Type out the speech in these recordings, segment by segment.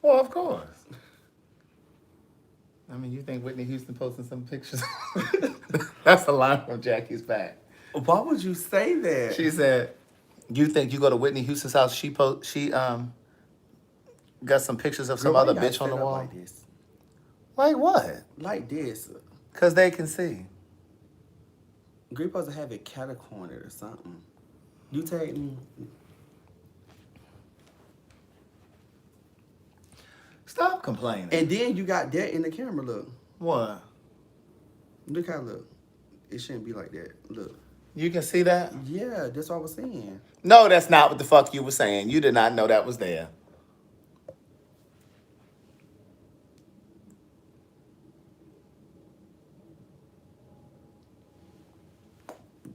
Well, of course. I mean, you think Whitney Houston posting some pictures? That's a line from Jackie's back. Why would you say that? She said, "You think you go to Whitney Houston's house? She got some pictures of some Girl, why other you gotta bitch on set the up wall. like this? Like what? Like this. Cause they can see. Girl, you supposed to have it cat-cornered or something. You take me. Stop complaining. And then you got that in the camera. Look. What? Look how look. It shouldn't be like that. Look. You can see that? Yeah, that's what I was saying. No, that's not what the fuck you were saying. You did not know that was there.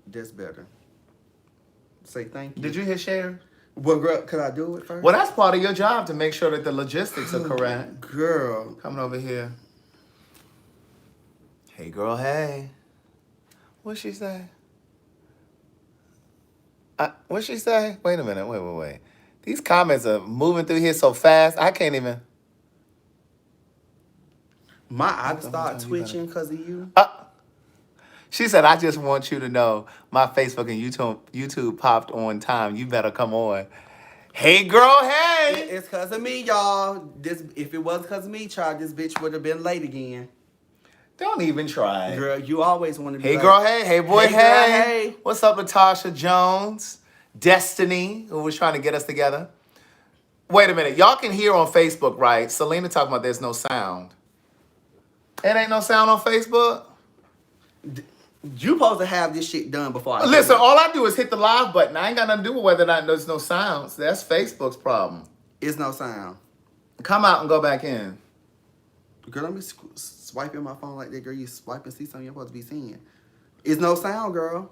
That's better. Say thank you. Did you hit share? Well, girl, could I do it first? Well, that's part of your job to make sure that the logistics are correct. Girl. Coming over here. Hey, girl, hey. What'd she say? What'd she say? Wait a minute. Wait. These comments are moving through here so fast, I can't even. My eyes start twitching because of you. She said, I just want you to know my Facebook and YouTube popped on time. You better come on. Hey, girl, hey. It's because of me, y'all. If it wasn't because of me, child, this bitch would have been late again. Don't even try. Girl, you always want to be Hey, late. girl, hey. Hey, boy, hey. Girl, hey. What's up, Natasha Jones? Destiny, who was trying to get us together. Wait a minute. Y'all can hear on Facebook, right? Selena talking about there's no sound. It ain't no sound on Facebook? You supposed to have this shit done before I Listen, all I do is hit the live button. I ain't got nothing to do with whether or not there's no sounds. That's Facebook's problem. It's no sound. Come out and go back in. Girl, let me swipe in my phone like that. Girl, you swipe and see something you're supposed to be seeing. It's no sound, girl.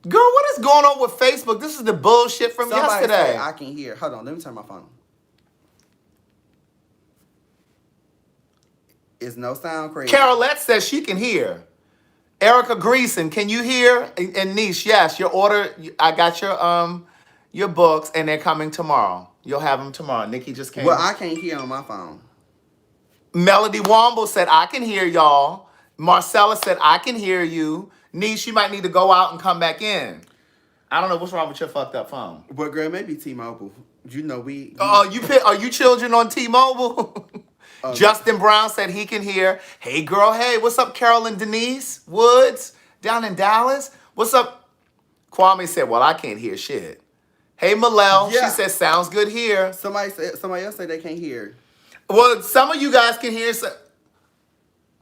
Girl, what is going on with Facebook? This is the bullshit from Somebody yesterday. Say I can hear. Hold on, let me turn my phone. It's no sound, crazy. Carolette says she can hear. Erica Greason, can you hear? And Niche, yes, your order. I got your books, and they're coming tomorrow. You'll have them tomorrow. Nikki just came. Well, I can't hear on my phone. Melody Womble said, I can hear y'all. Marcella said, I can hear you. Niche, you might need to go out and come back in. I don't know what's wrong with your fucked up phone. Well, girl, maybe T-Mobile. You know we. Are you children on T-Mobile? Justin Brown said he can hear. Hey, girl, hey. What's up, Carolyn Denise Woods down in Dallas? What's up? Kwame said, well, I can't hear shit. Hey, Malel. Yeah. She said, sounds good here. Somebody else said they can't hear. Well, some of you guys can hear.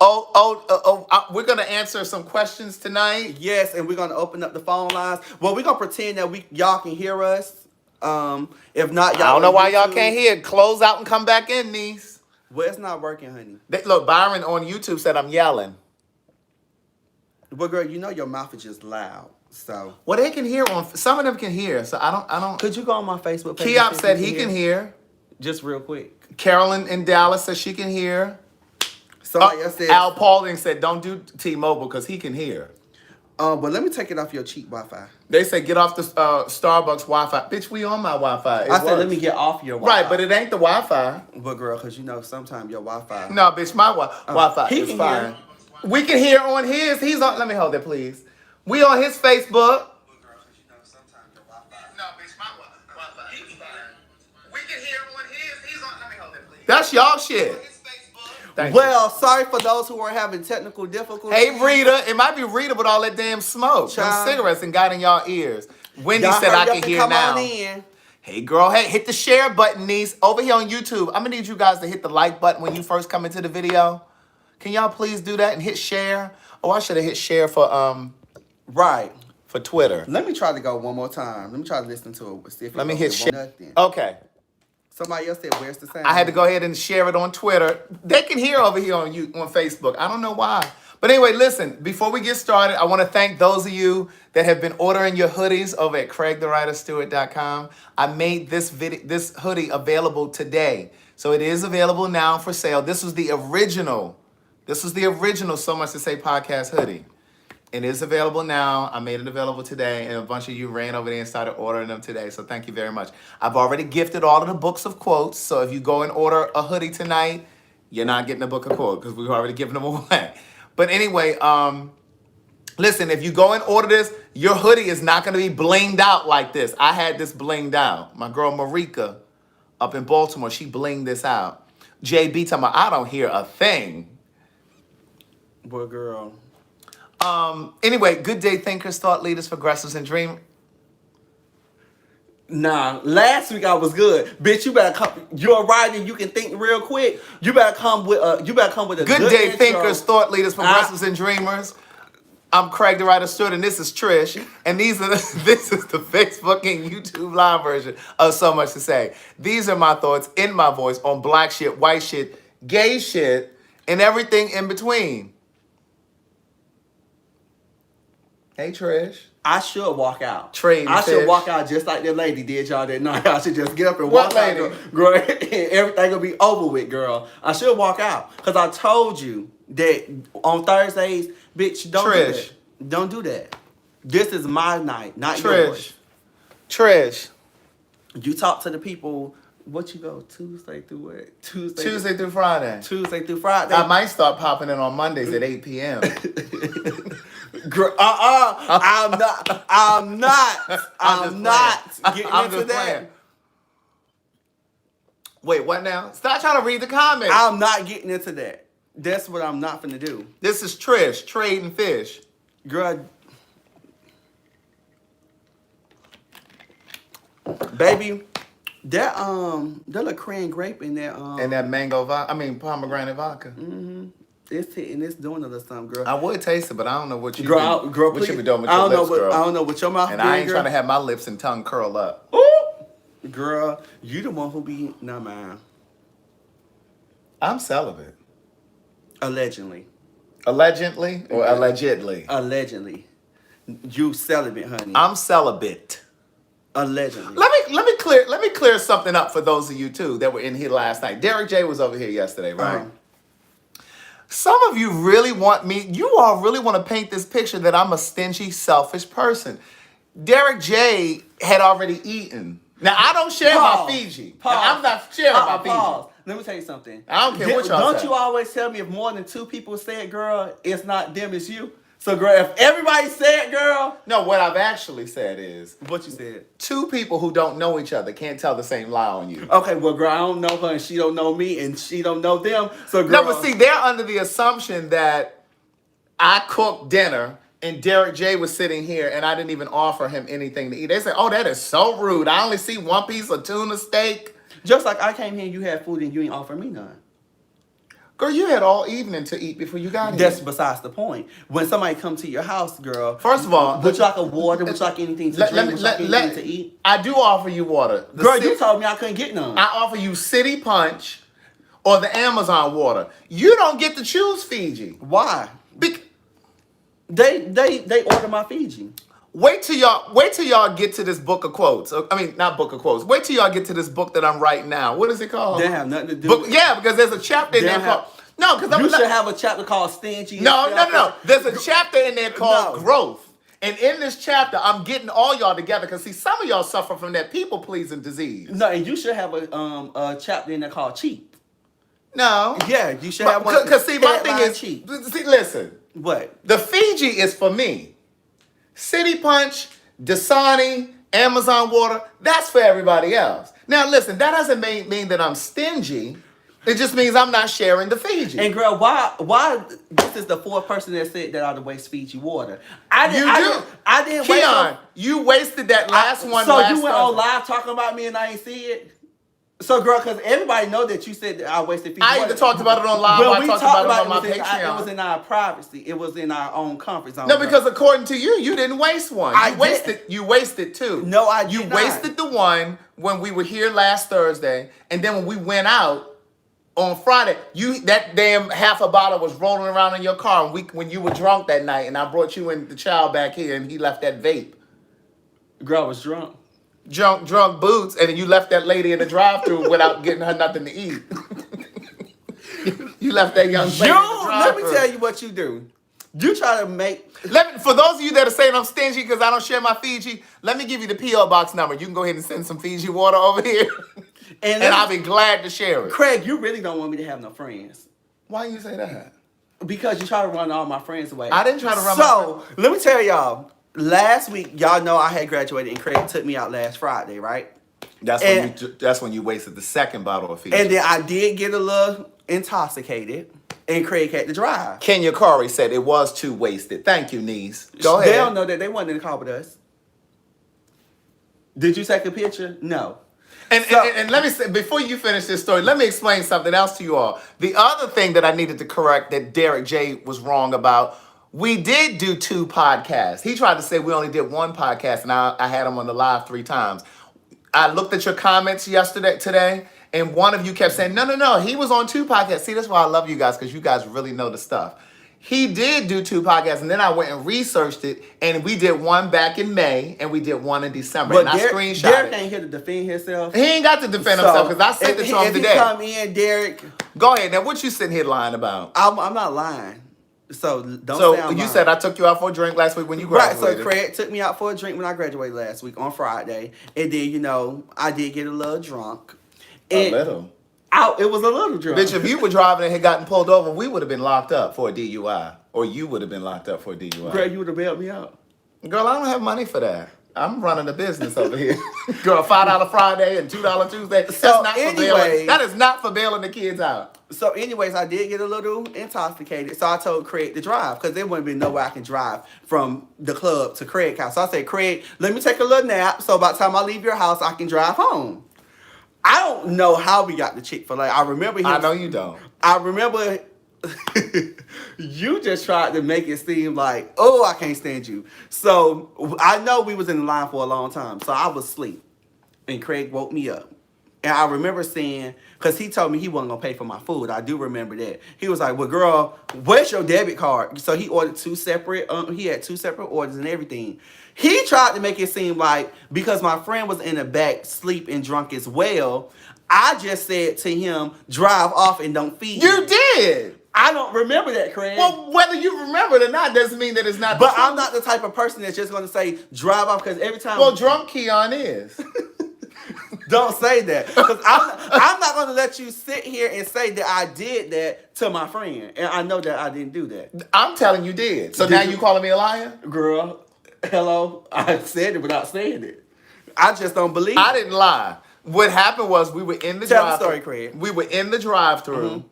We're going to answer some questions tonight. Yes, and we're going to open up the phone lines. Well, we're going to pretend that y'all can hear us. If not, y'all. I don't know why y'all can't hear. Close out and come back in, niece. Well, it's not working, honey. Look, Byron on YouTube said I'm yelling. Well, girl, you know your mouth is just loud, so. Well, they can hear some of them can hear, so I don't. Could you go on my Facebook page? Keop said he can hear. Just real quick. Carolyn in Dallas says she can hear. Somebody else said. Al Paulding said don't do T-Mobile because he can hear. But let me take it off your cheap Wi-Fi. They say get off the Starbucks Wi-Fi. Bitch, we on my Wi-Fi. I said let me get off your Wi-Fi. Right, but it ain't the Wi-Fi. But girl, because you know sometimes your Wi-Fi. No, bitch, my Wi-Fi is fine. We can hear on his. He's on. Let me hold it, please. We on his Facebook. That's y'all shit. Well, sorry for those who are having technical difficulties. Hey, Rita. It might be Rita with all that damn smoke. Some cigarettes and got in y'all ears. Wendy said I can hear now. Hey, girl. Hey, hit the share button, niece. Over here on YouTube, I'm going to need you guys to hit the like button when you first come into the video. Can y'all please do that and hit share? Oh, I should have hit share for, right. For Twitter. Let me try to go one more time. Let me try to listen to it. See if Let me hit share. Nothing. Okay. Somebody else said, where's the sound? I had to go ahead and share it on Twitter. They can hear over here on Facebook. I don't know why. But anyway, listen, before we get started, I want to thank those of you that have been ordering your hoodies over at CraigTheWriterStewart.com. I made this hoodie available today. So it is available now for sale. This was the original So Much to Say podcast hoodie. It is available now. I made it available today, and a bunch of you ran over there and started ordering them today. So thank you very much. I've already gifted all of the books of quotes. So if you go and order a hoodie tonight, you're not getting a book of quotes because we've already given them away. But anyway, listen, if you go and order this, your hoodie is not going to be blinged out like this. I had this blinged out. My girl Marika up in Baltimore, she blinged this out. JB talking about, I don't hear a thing. Boy, girl. Anyway, good day thinkers, thought leaders, progressives, and dream. Nah, last week I was good, bitch. You better come. You're a writer. You can think real quick. You better come with a. Good day thinkers, thought leaders, progressives, and dreamers. I'm Craig TheWriter Stewart, and this is Trish, and this is the Facebook and YouTube live version of So Much to Say. These are my thoughts in my voice on black shit, white shit, gay shit, and everything in between. Hey, Trish. I should walk out. I should walk out just like that lady did y'all that night. I should just get up and walk out, girl. Everything will be over with, girl. I should walk out because I told you that on Thursdays, bitch, don't do that. Don't do that. This is my night, not yours. Trish. You talk to the people. What you go Tuesday through what? Tuesday through Friday. Tuesday through Friday. I might start popping in on Mondays at 8 p.m. Girl, I'm not getting into that. Playing. Wait, what now? Stop trying to read the comments. I'm not getting into that. That's what I'm not finna do. This is Trish, trading fish. Girl, baby, that little cran grape in that and that mango vodka. I mean pomegranate vodka. Mm-hmm. It's hitting. It's doing a little something, girl. I would taste it, but I don't know what you girl, what please, you be doing with your lips, girl. I don't know what your mouth. And I ain't trying to have my lips and tongue curl up. Ooh, girl, you the one who be not mine. I'm celibate. Allegedly. Allegedly or allegedly? Allegedly. You celibate, honey. I'm celibate. Allegedly. Let me clear something up for those of you too that were in here last night. Derek J was over here yesterday, right? Some of you really want you all really want to paint this picture that I'm a stingy, selfish person. Derek J had already eaten. Now, I don't share my Fiji. Now, I'm not sharing my Fiji. Let me tell you something. I don't care what y'all say. Don't you always tell me if more than 2 people say it, girl, it's not them, it's you? So, girl, if everybody said, girl. No, what I've actually said is. What you said? 2 people who don't know each other can't tell the same lie on you. Okay, well, girl, I don't know her and she don't know me and she don't know them. So, girl. No, but see, they're under the assumption that I cooked dinner and Derek J was sitting here and I didn't even offer him anything to eat. They say, oh, that is so rude. I only see 1 piece of tuna steak. Just like I came here and you had food and you ain't offer me none. Girl, you had all evening to eat before you got here. That's besides the point. When somebody come to your house, girl. First of all, would you like a water? Would you like anything to drink? Would you like anything to eat? I do offer you water. Girl, you told me I couldn't get none. I offer you City Punch or the Amazon water. You don't get to choose Fiji. Why? They order my Fiji. Wait till y'all get to this book of quotes. I mean, not book of quotes. Wait till y'all get to this book that I'm writing now. What is it called? They have nothing to do with it. Yeah, because there's a chapter in there called... No, because you should have a chapter called Stingy. No. There's a chapter in there called Growth. And in this chapter, I'm getting all y'all together because, see, some of y'all suffer from that people-pleasing disease. No, and you should have a chapter in there called Cheap. No. Yeah, you should have one. Because, see, my thing is... Cheap. See, listen. What? The Fiji is for me. City Punch, Dasani, Amazon water, that's for everybody else. Now, listen, that doesn't mean that I'm stingy. It just means I'm not sharing the Fiji. And girl, why this is the 4th person that said that I would waste Fiji water. I didn't Keon, you wasted that last one. So you went on live talking about me and I ain't see it? So, girl, because everybody know that you said that I wasted Fiji water. I either talked about it on live or I talked about it on my Patreon. It was in our privacy. It was in our own comfort zone. No, because according to you, you didn't waste one. You wasted 2. No, I did not. You wasted the one when we were here last Thursday, and then when we went out on Friday, that damn half a bottle was rolling around in your car when you were drunk that night, and I brought you and the child back here, and he left that vape. Girl, I was drunk. Drunk boots, and then you left that lady in the drive-thru without getting her nothing to eat. You left that young lady in the drive-thru. Let me tell you what you do. You try to make... For those of you that are saying I'm stingy because I don't share my Fiji, let me give you the P.O. box number. You can go ahead and send some Fiji water over here. And I'll be glad to share it. Craig, you really don't want me to have no friends. Why you say that? Because you try to run all my friends away. I didn't try to run So, let me tell y'all. Last week, y'all know I had graduated and Craig took me out last Friday, right? That's when you wasted the second bottle of Fiji. And then I did get a little intoxicated. And Craig had to drive. Kenya Corey said it was too wasted. Thank you, niece. Go ahead. They don't know that they wasn't in the car with us. Did you take a picture? No. And let me say, before you finish this story, let me explain something else to you all. The other thing that I needed to correct that Derek J was wrong about, we did do 2 podcasts. He tried to say we only did 1 podcast, and I had him on the live 3 times. I looked at your comments today, and one of you kept saying, no, he was on 2 podcasts. See, that's why I love you guys, because you guys really know the stuff. He did do 2 podcasts, and then I went and researched it, and we did one back in May, and we did one in December. But and I screenshot Derek it. ain't here to defend himself. He ain't got to defend himself, because I sent it to him today. If he come in, Derek... Go ahead. Now, what you sitting here lying about? I'm not lying. So, don't say I'm you lying. said I took you out for a drink last week when you graduated. Right, so Craig took me out for a drink when I graduated last week on Friday. And then, I did get a little drunk. A little? It was a little drunk. Bitch, if you were driving and had gotten pulled over, we would have been locked up for a DUI. Or you would have been locked up for a DUI. Greg, you would have bailed me out. Girl, I don't have money for that. I'm running a business over here. Girl, $5 Friday and $2 Tuesday. That is not for bailing the kids out. So anyways, I did get a little intoxicated. So I told Craig to drive because there wouldn't be no way I can drive from the club to Craig's house. So I said, Craig, let me take a little nap. So by the time I leave your house, I can drive home. I don't know how we got the Chick-fil-A. I remember I know you don't. I remember you just tried to make it seem like, oh, I can't stand you. So I know we was in the line for a long time. So I was asleep. And Craig woke me up. And I remember saying, because he told me he wasn't going to pay for my food. I do remember that. He was like, well, girl, where's your debit card? So he ordered 2 separate, he had 2 separate orders and everything. He tried to make it seem like, because my friend was in the back, sleep and drunk as well, I just said to him, drive off and don't feed You did. I don't remember that, Craig. Well, whether you remember it or not doesn't mean that it's not But I'm not the type of person that's just going to say, drive off, because every time... Well, drunk Keon is. Don't say that. Because I'm not going to let you sit here and say that I did that to my friend. And I know that I didn't do that. I'm telling you did. So now you calling me a liar? Girl, hello. I said it without saying it. I just don't believe it. I didn't lie. What happened was we were in the drive-thru. Tell the story, Craig. We were in the drive-thru. Mm-hmm.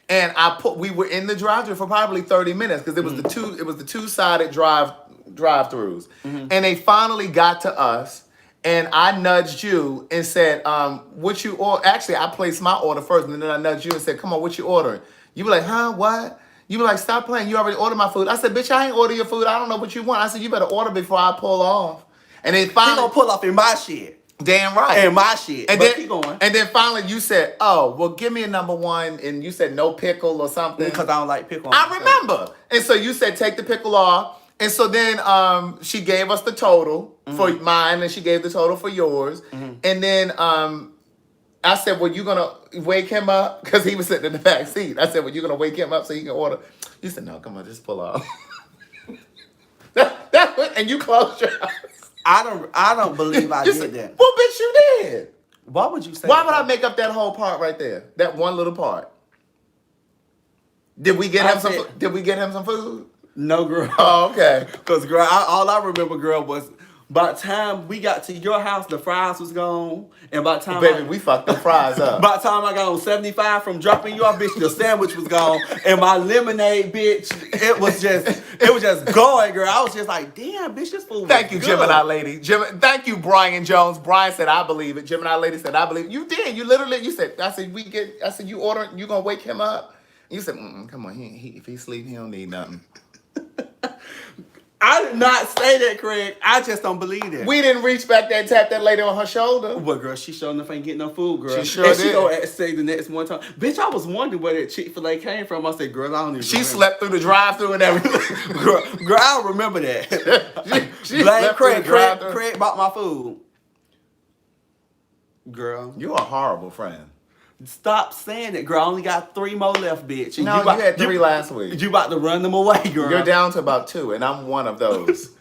And we were in the drive-thru for probably 30 minutes because it was the two-sided drive-thrus. Mm-hmm. And they finally got to us. And I nudged you and said, what you order? Actually, I placed my order first, and then I nudged you and said, come on, what you ordering? You were like, huh, what? You were like, stop playing. You already ordered my food. I said, bitch, I ain't order your food. I don't know what you want. I said, you better order before I pull off. And then finally... He gonna pull off in my shit. Damn right. And my shit. And but then, keep going. And then finally you said, oh, well, give me a number 1. And you said no pickle or something. Because I don't like pickle. I remember. And so you said, take the pickle off. And so then she gave us the total for mine, and she gave the total for yours. Mm-hmm. And then I said, well, you going to wake him up? Because he was sitting in the back seat. I said, well, you going to wake him up so he can order? You said, no, come on, just pull off. And you closed your eyes. I don't believe I did that. Well, bitch, you did. Why would you say Why would I make up that whole part right there? That one little part. Did we get him some food? No, girl. Oh, okay. Because, girl, all I remember, girl, was by the time we got to your house, the fries was gone. And by the time we fucked the fries up. By the time I got on 75 from dropping you off, bitch, the sandwich was gone. And my lemonade, bitch, it was just going, girl. I was just like, damn, bitch, this food was Thank you, good. Gemini Lady. Thank you, Brian Jones. Brian said, I believe it. Gemini Lady said, I believe it. You did. You said, I said, you order, you gonna wake him up? You said, come on, if he sleep, he don't need nothing. I did not say that, Craig. I just don't believe it. We didn't reach back there and tap that lady on her shoulder. Well, girl, she sure enough ain't getting no food, girl. She sure did. She gonna say the next one time, bitch, I was wondering where that Chick-fil-A came from. I said, girl, I don't even remember. Slept through the drive-thru and everything. girl, I don't remember that. she Blame Craig. Craig bought my food. Girl. You're a horrible friend. Stop saying it, girl. I only got 3 more left, bitch. And No, you had 3 last week. You about to run them away, girl. You're down to about 2, and I'm one of those.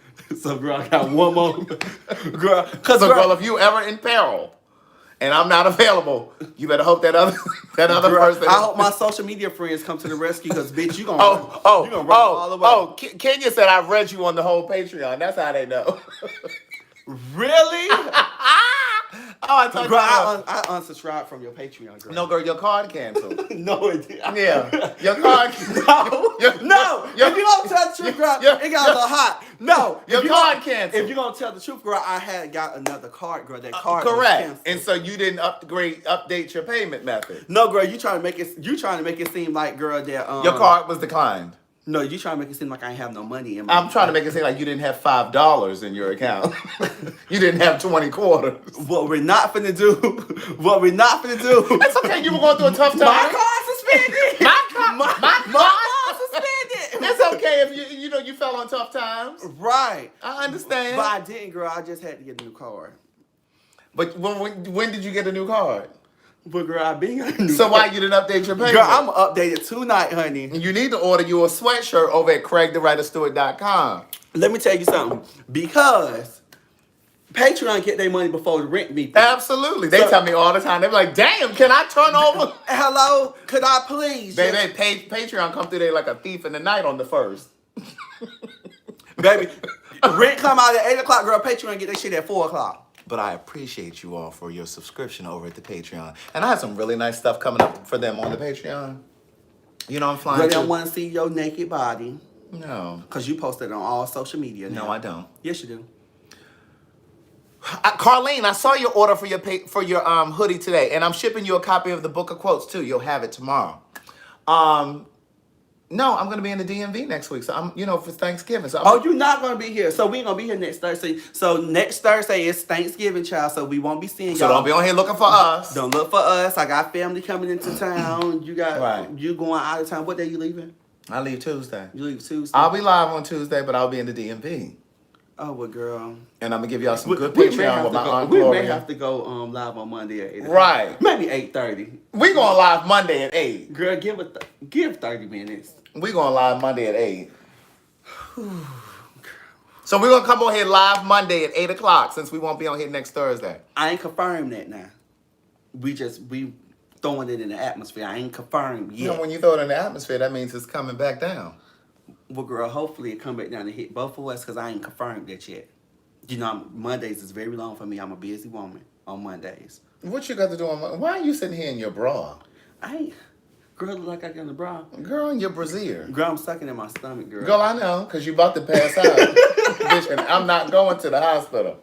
So, girl, I got 1 more. Girl, girl, if you ever in peril and I'm not available, you better hope that other person. I hope my social media friends come to the rescue because, bitch, you gonna run all the way. Oh, Kenya said I've read you on the whole Patreon. That's how they know. Really? I thought girl, I unsubscribed from your Patreon, girl. No, girl, your card canceled. No, it did. Yeah, your card. No. If you don't tell the truth, girl, it got a little hot. No, your card canceled. If you gonna tell the truth, girl, I had got another card, girl. That card correct. Was and so you didn't update your payment method. No, girl, you trying to make it seem like, girl, that your card was declined. No, you trying to make it seem like I ain't have no money in I'm trying to make it seem like you didn't have $5 in your account. You didn't have 20 quarters. What we're not finna do. It's okay. You were going through a tough time. My car suspended. my car suspended. It's okay if you fell on tough times. Right. I understand. But I didn't, girl. I just had to get a new card. But when did you get a new card? But girl, I've been got a new So why you didn't update your payment? Girl, I'm going to update it tonight, honey. You need to order you a sweatshirt over at CraigTheWriterStewart.com. Let me tell you something. Because Patreon get their money before the rent me. Absolutely. They tell me all the time. They're like, damn, can I turn over? Hello? Could I please? Baby, Patreon come through there like a thief in the night on the 1st. Baby, rent come out at 8 o'clock, girl. Patreon get that shit at 4 o'clock. But I appreciate you all for your subscription over at the Patreon. And I have some really nice stuff coming up for them on the Patreon. You know I'm flying. Girl, they don't want to see your naked body. No. Because you post it on all social media now. No, I don't. Yes, you do. Carlene, I saw your order for your hoodie today. And I'm shipping you a copy of the Book of Quotes, too. You'll have it tomorrow. No, I'm going to be in the DMV next week. So, for Thanksgiving. So you're not going to be here. So, we ain't going to be here next Thursday. So, next Thursday is Thanksgiving, child. So, we won't be seeing y'all. So, don't be on here looking for us. Don't look for us. I got family coming into town. You going out of town. What day you leaving? I leave Tuesday. You leave Tuesday? I'll be live on Tuesday, but I'll be in the DMV. Oh, well, girl. And I'm going to give y'all some good Patreon with my Aunt We Gloria. may have to go live on Monday at 8 o'clock. Right. Maybe 8:30. We going live Monday at 8. Girl, give 30 minutes. We going live Monday at 8. So we're going to come on here live Monday at 8 o'clock since we won't be on here next Thursday. I ain't confirmed that now. We throwing it in the atmosphere. I ain't confirmed yet. You know, when you throw it in the atmosphere, that means it's coming back down. Well, girl, hopefully it come back down and hit both of us because I ain't confirmed that yet. You know, Mondays is very long for me. I'm a busy woman on Mondays. What you got to do on Monday? Why are you sitting here in your bra? Girl, look like I got in the bra. Girl, in your brassiere. Girl, I'm sucking in my stomach, girl. Girl, I know, because you about to pass out. Bitch, and I'm not going to the hospital.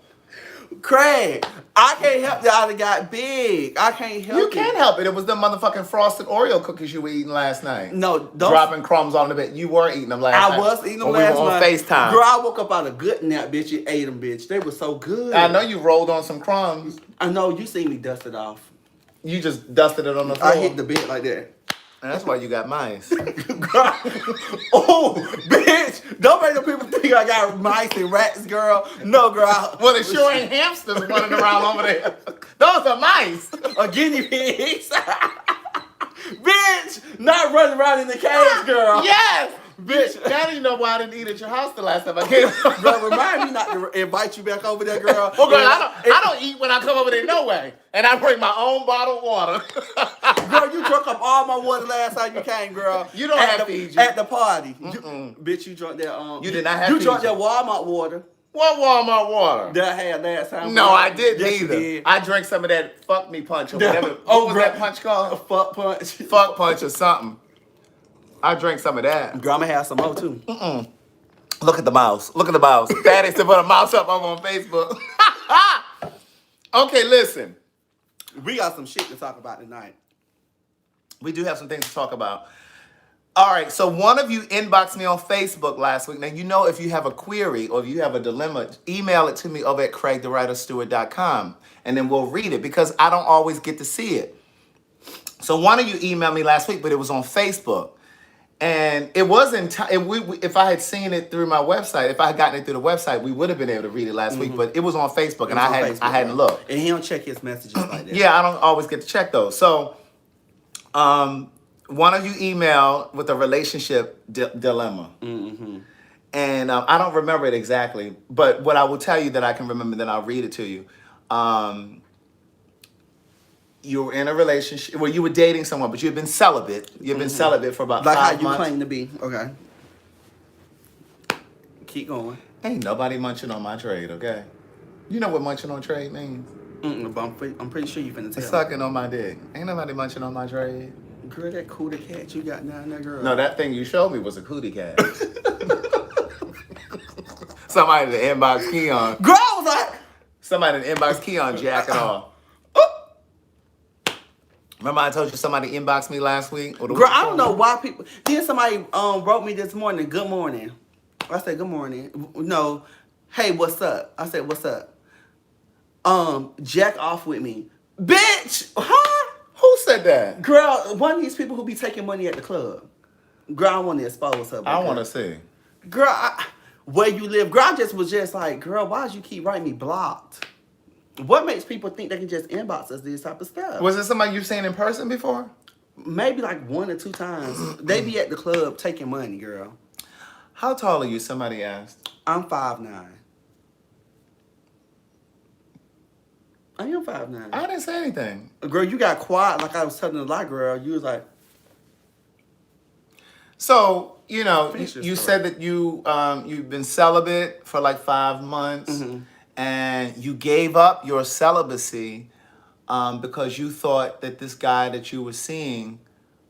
Craig, I can't help that I got big. I can't help it. You can't help it. It was the motherfucking frosted Oreo cookies you were eating last night. No, dropping crumbs on the bed. You were eating them last night. I was eating them last night. We were on FaceTime. Girl, I woke up out of a good nap, bitch. You ate them, bitch. They were so good. I know you rolled on some crumbs. I know. You seen me dust it off. You just dusted it on the floor. I hit the bed like that. And that's why you got mice. Oh, bitch. Don't make the people think I got mice and rats, girl. No, girl. Well, it sure ain't hamsters running around over there. Those are mice. Or guinea pigs. Bitch, not running around in the cage, girl. Yes. Bitch. Now you know why I didn't eat at your house the last time I came. Girl, remind me not to invite you back over there, girl. Well, girl, I don't eat when I come over there, no way. And I bring my own bottled water. Girl, you drunk up all my water last time you came, girl. You don't have Fiji. At the party. Bitch, you drunk that, You did not have You Fiji. drunk that Walmart water. What Walmart water? That I had last time. No, I didn't yes, either. You did. I drank some of that fuck me punch or whatever. What was that punch called? Fuck punch. Fuck punch or something. I drank some of that. Girl, I'm gonna have some more too. Look at the mouse. Look at the mouse. Fatty to put a mouse up over on Facebook. Okay, listen. We got some shit to talk about tonight. We do have some things to talk about. All right, so one of you inboxed me on Facebook last week. Now, you know if you have a query or if you have a dilemma, email it to me over at CraigTheWriterStewart.com, and then we'll read it because I don't always get to see it. So one of you emailed me last week, but it was on Facebook. And it wasn't, if I had seen it through my website, if I had gotten it through the website, we would have been able to read it last week, but it was on Facebook, and I hadn't looked. And he don't check his messages like that. Yeah, I don't always get to check those. So One of you emailed with a relationship dilemma. Mm-hmm. And I don't remember it exactly, but what I will tell you that I can remember, then I'll read it to you. You were in a relationship, well, you were dating someone, but you've been celibate. You've been celibate for about 5 months. Like how you claim to be. Okay. Keep going. Ain't nobody munching on my trade, okay? You know what munching on trade means? But I'm pretty sure you finna tell. Sucking on my dick. Ain't nobody munching on my trade. Girl, that cootie cat you got down there, girl. No, that thing you showed me was a cootie cat. Somebody in the inbox Keon. Girl, I was like... Somebody in the inbox Keon jacking off. Remember I told you somebody inboxed me last week? Girl, I don't know why people... Then somebody wrote me this morning, good morning. I said, good morning. No, hey, what's up? I said, what's up? Jack off with me. Bitch! Huh? Who said that? Girl, one of these people who be taking money at the club. Girl, I want to expose her. I want to see. Girl, where you live? Girl, I just was just like, girl, why did you keep writing me blocked? What makes people think they can just inbox us this type of stuff? Was it somebody you've seen in person before? Maybe like 1 or 2 times. They be at the club taking money, girl. How tall are you? Somebody asked. I'm 5'9". I am 5'9". I didn't say anything. Girl, you got quiet like I was telling a lie, girl. You was like... So, you know, you said that you've been celibate for like 5 months. Mm-hmm. And you gave up your celibacy because you thought that this guy that you were seeing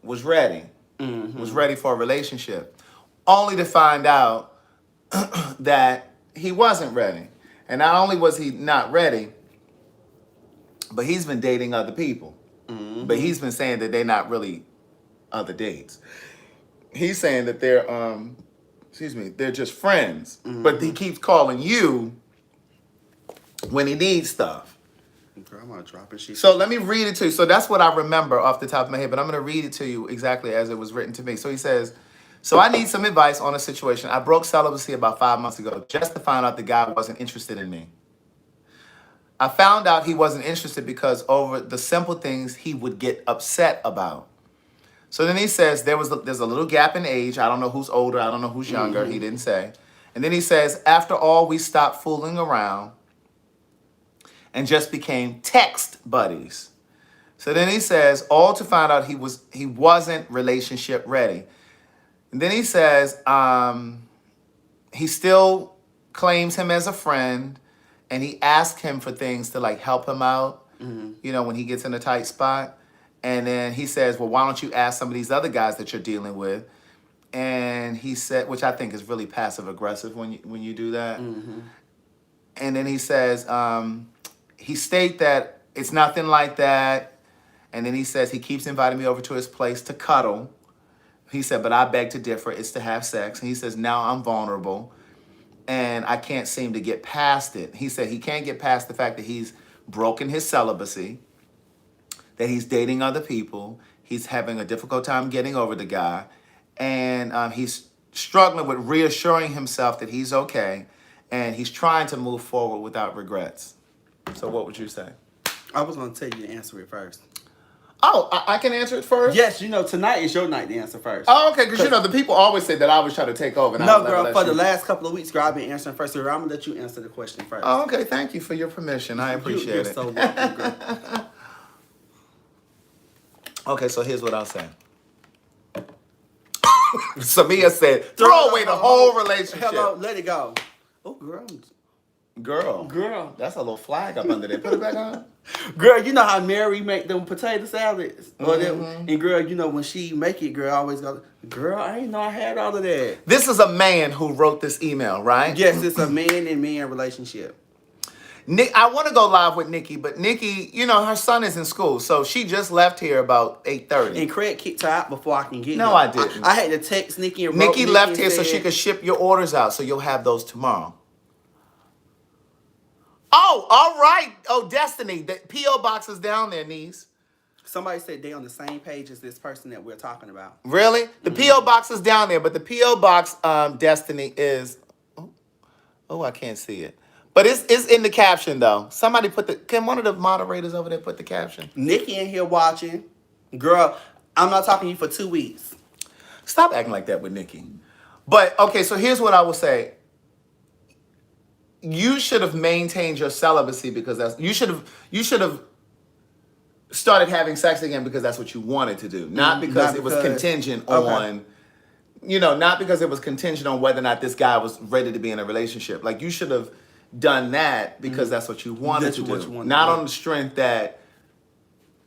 was ready. Mm-hmm. Was ready for a relationship. Only to find out that he wasn't ready. And not only was he not ready, but he's been dating other people. Mm-hmm. But he's been saying that they're not really other dates. He's saying that they're just friends. Mm-hmm. But he keeps calling you when he needs stuff. Girl, I'm gonna drop it. So let me read it to you. So that's what I remember off the top of my head, but I'm gonna read it to you exactly as it was written to me. So he says, so I need some advice on a situation. I broke celibacy about 5 months ago just to find out the guy wasn't interested in me. I found out he wasn't interested because over the simple things he would get upset about. So then he says there's a little gap in age. I don't know who's older. I don't know who's younger. Mm-hmm. He didn't say. And then he says, after all, we stopped fooling around and just became text buddies. So then he says, all to find out he wasn't relationship ready. And then he says, he still claims him as a friend, and he asked him for things to like help him out, you know, when he gets in a tight spot. And then he says, well, why don't you ask some of these other guys that you're dealing with? And he said, which I think is really passive aggressive when you do that. Mm-hmm. And then he says, he states that it's nothing like that. And then he says he keeps inviting me over to his place to cuddle. He said, but I beg to differ. It's to have sex. And he says, now I'm vulnerable and I can't seem to get past it. He said he can't get past the fact that he's broken his celibacy, that he's dating other people. He's having a difficult time getting over the guy. And he's struggling with reassuring himself that he's okay. And he's trying to move forward without regrets. So what would you say? I was going to tell you to answer it first. Oh, I can answer it first? Yes, you know, tonight is your night to answer first. Oh, okay, because, you know, the people always say that I always try to take over. No, girl, for the last couple of weeks, girl, I've been answering first. So I'm going to let you answer the question first. Oh, okay, thank you for your permission. I appreciate it. You're so welcome, girl. Okay, so here's what I'll say. Samia said, throw away the whole relationship. Hello, let it go. Oh, girl. That's a little flag up under there. Put it back on. Girl, you know how Mary make them potato salads? Mm-hmm. And girl, you know, when she make it, girl, I always go, girl, I didn't know I had all of that. This is a man who wrote this email, right? Yes, it's a man and man relationship. Nick, I want to go live with Nikki, but Nikki, you know, her son is in school, so she just left here about 8:30. And Craig kicked her out before I can get No, her. I didn't. I had to text Nikki and Nikki left here so she could ship your orders out, so you'll have those tomorrow. Oh, all right. Oh, Destiny, the P.O. box is down there, niece. Somebody said they on the same page as this person that we're talking about. Really? The P.O. box is down there, but the P.O. box, Destiny, is... Oh, I can't see it. But it's in the caption, though. Can one of the moderators over there put the caption? Nikki in here watching. Girl, I'm not talking to you for 2 weeks. Stop acting like that with Nikki. But, okay, so here's what I will say. You should have maintained your celibacy because you should have started having sex again because that's what you wanted to do. Not because it was contingent on, not because it was contingent on whether or not this guy was ready to be in a relationship. Like, you should have done that because that's what you wanted to do. Not on the strength that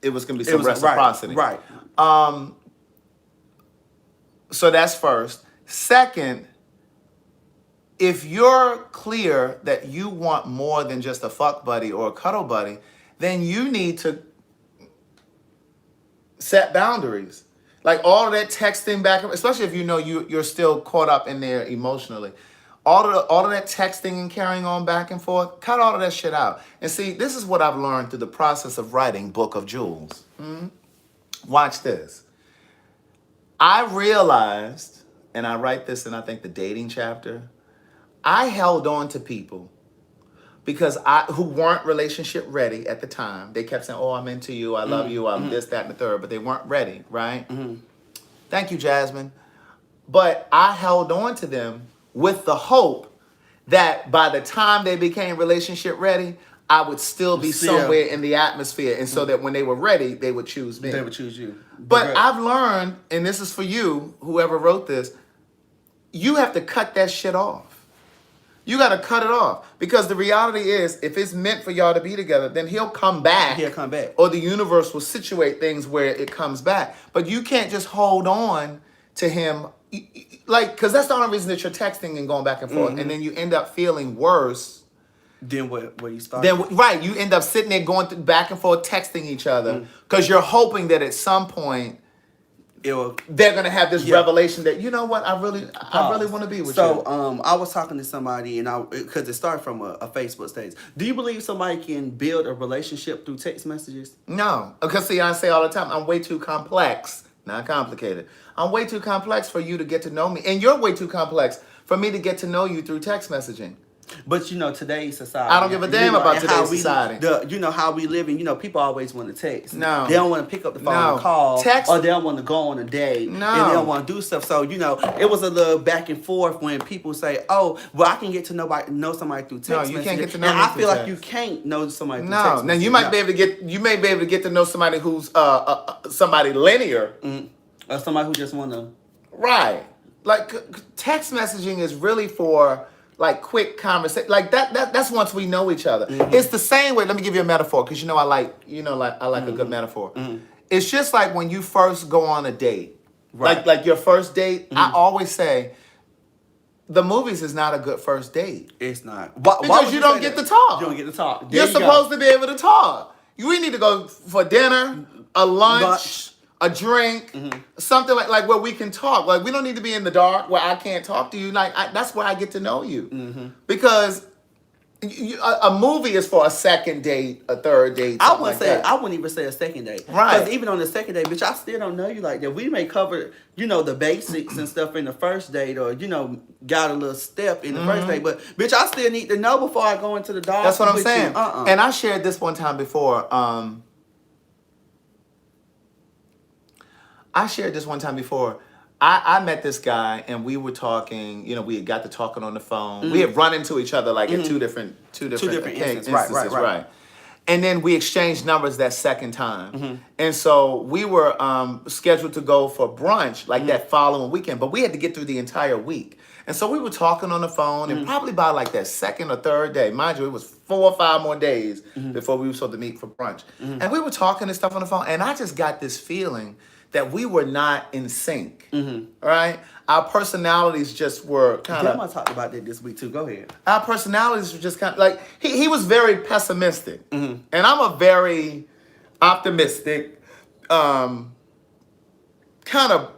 it was going to be some reciprocity. Right. So that's first. Second, if you're clear that you want more than just a fuck buddy or a cuddle buddy, then you need to set boundaries. Like all of that texting back, especially if you know you're still caught up in there emotionally. All of that texting and carrying on back and forth, cut all of that shit out. And see, this is what I've learned through the process of writing Book of Jewels. Watch this. I realized, and I write this in, I think, the dating chapter, I held on to people because who weren't relationship ready at the time. They kept saying, oh, I'm into you, I love you, I'm this, that, and the third, but they weren't ready, right? Thank you, Jasmine. But I held on to them with the hope that by the time they became relationship ready, I would still be somewhere in the atmosphere. And so that when they were ready, they would choose me. They would choose you. But I've learned, and this is for you, whoever wrote this, you have to cut that shit off. You got to cut it off. Because the reality is, if it's meant for y'all to be together, then he'll come back. He'll come back. Or the universe will situate things where it comes back. But you can't just hold on to him. Like, because that's the only reason that you're texting and going back and forth. And then you end up feeling worse. Then what you started? Right. You end up sitting there going back and forth texting each other. Because you're hoping that at some point, they're going to have this revelation that, you know what, I really want to be with you. So I was talking to somebody, and because it started from a Facebook stage. Do you believe somebody can build a relationship through text messages? No. Because, see, I say all the time, I'm way too complex, not complicated. I'm way too complex for you to get to know me. And you're way too complex for me to get to know you through text messaging. But today's society. I don't give a damn about today's society. How we live, and people always want to text. No. They don't want to pick up the phone and call. Text. Or they don't want to go on a date. No. And they don't want to do stuff. So, it was a little back and forth when people say, oh, well, I can get to know somebody through text messaging. No, you can't get to know me And I feel through like you can't know somebody through text messaging. Now you may be able to get to know somebody who's somebody linear. Or somebody who just want to. Right. Like text messaging is really for like quick conversation, like that's once we know each other. It's the same way. Let me give you a metaphor, because I like a good metaphor. It's just like when you first go on a date, right. like your first date. I always say, the movies is not a good first date. It's not because you don't get to talk. You don't get to talk. You're supposed to be able to talk. We need to go for dinner, a lunch. A drink, something like where we can talk. Like, we don't need to be in the dark where I can't talk to you. Like, that's where I get to know you. Because a movie is for a second date, a third date. I wouldn't even say a second date. Right. Because even on the second date, bitch, I still don't know you like that. We may cover, the basics and stuff in the first date, or, got a little step in the first date. But, bitch, I still need to know before I go into the dark. That's what I'm saying. And I shared this one time before. I met this guy, and we were talking. We had got to talking on the phone. We had run into each other like in two different instances. Right. And then we exchanged numbers that second time. And so we were scheduled to go for brunch like that following weekend, but we had to get through the entire week. And so we were talking on the phone, and probably by like that second or third day, mind you, it was 4 or 5 more days before we were supposed to meet for brunch. And we were talking and stuff on the phone, and I just got this feeling that we were not in sync, right? Our personalities just were kind of... I talked about that this week too. Go ahead. Our personalities were just kind of like... He was very pessimistic. And I'm a very optimistic, kind of...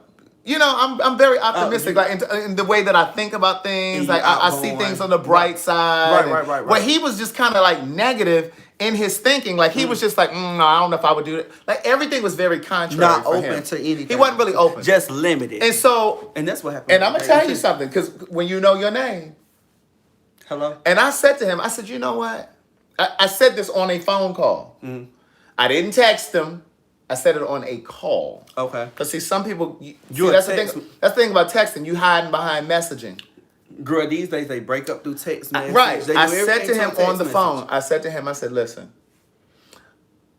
I'm very optimistic, like in the way that I think about things. Like I see things on the bright side. Right. But he was just kind of like negative in his thinking. Like he was just like, no, I don't know if I would do it. Like everything was very contrary. Not for open him. to anything. He wasn't really open. Just limited. And so, and that's what happened. And I'm gonna tell you something, because when you know your name. Hello. And I said to him, I said, you know what? I said this on a phone call. I didn't text him. I said it on a call. Okay. Because see, some people, that's the thing about texting. You hiding behind messaging. Girl, these days they break up through text message. Right. I said to him on the phone, I said, listen,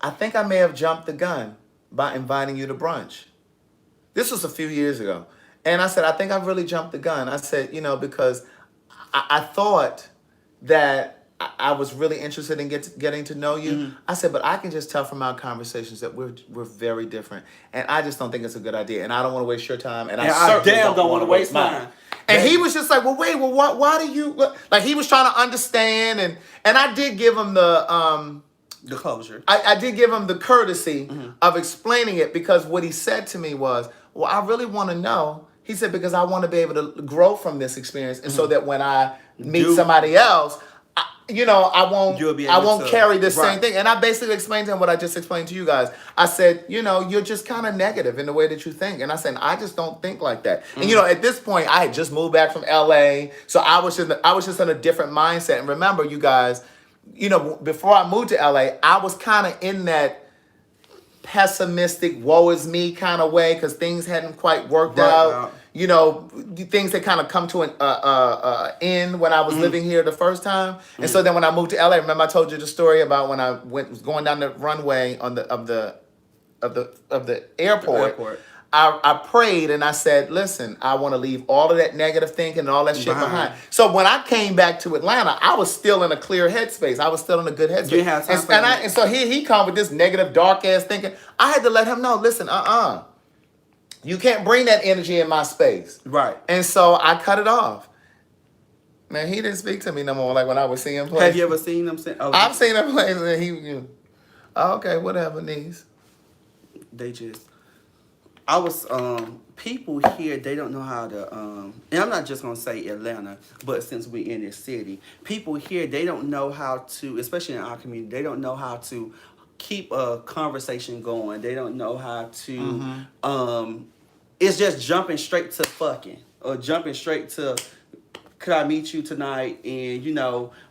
I think I may have jumped the gun by inviting you to brunch. This was a few years ago. And I said, I think I've really jumped the gun. I said, because I thought that I was really interested in getting to know you. Mm-hmm. I said, but I can just tell from our conversations that we're very different. And I just don't think it's a good idea. And I don't want to waste your time. And I certainly don't want to waste mine. And he was just like, well, wait, why do you... Like, he was trying to understand. And I did give him the closure. I did give him the courtesy of explaining it, because what he said to me was, well, I really want to know. He said, because I want to be able to grow from this experience. And so that when I meet somebody else... I won't carry this same thing. And I basically explained to him what I just explained to you guys. I said, you're just kind of negative in the way that you think. And I said, I just don't think like that. And at this point, I had just moved back from LA, so I was just in a different mindset. And remember, you guys, before I moved to LA, I was kind of in that pessimistic, woe is me kind of way, because things hadn't quite worked out. Things had kind of come to an end when I was living here the first time. And so then when I moved to LA, remember I told you the story about when I was going down the runway of the airport. I prayed and I said, listen, I want to leave all of that negative thinking and all that shit behind. So when I came back to Atlanta, I was still in a clear headspace. I was still in a good headspace. You have time and so he come with this negative, dark ass thinking. I had to let him know, listen, you can't bring that energy in my space. Right. And so I cut it off. Man, he didn't speak to me no more, like when I was seeing him play. Have you ever seen him? I've seen him play, and he, okay, whatever, niece. People here, they don't know how to, and I'm not just going to say Atlanta, but since we're in this city, people here, they don't know how to, especially in our community, they don't know how to keep a conversation going. They don't know how to, it's just jumping straight to fucking, or jumping straight to, could I meet you tonight? And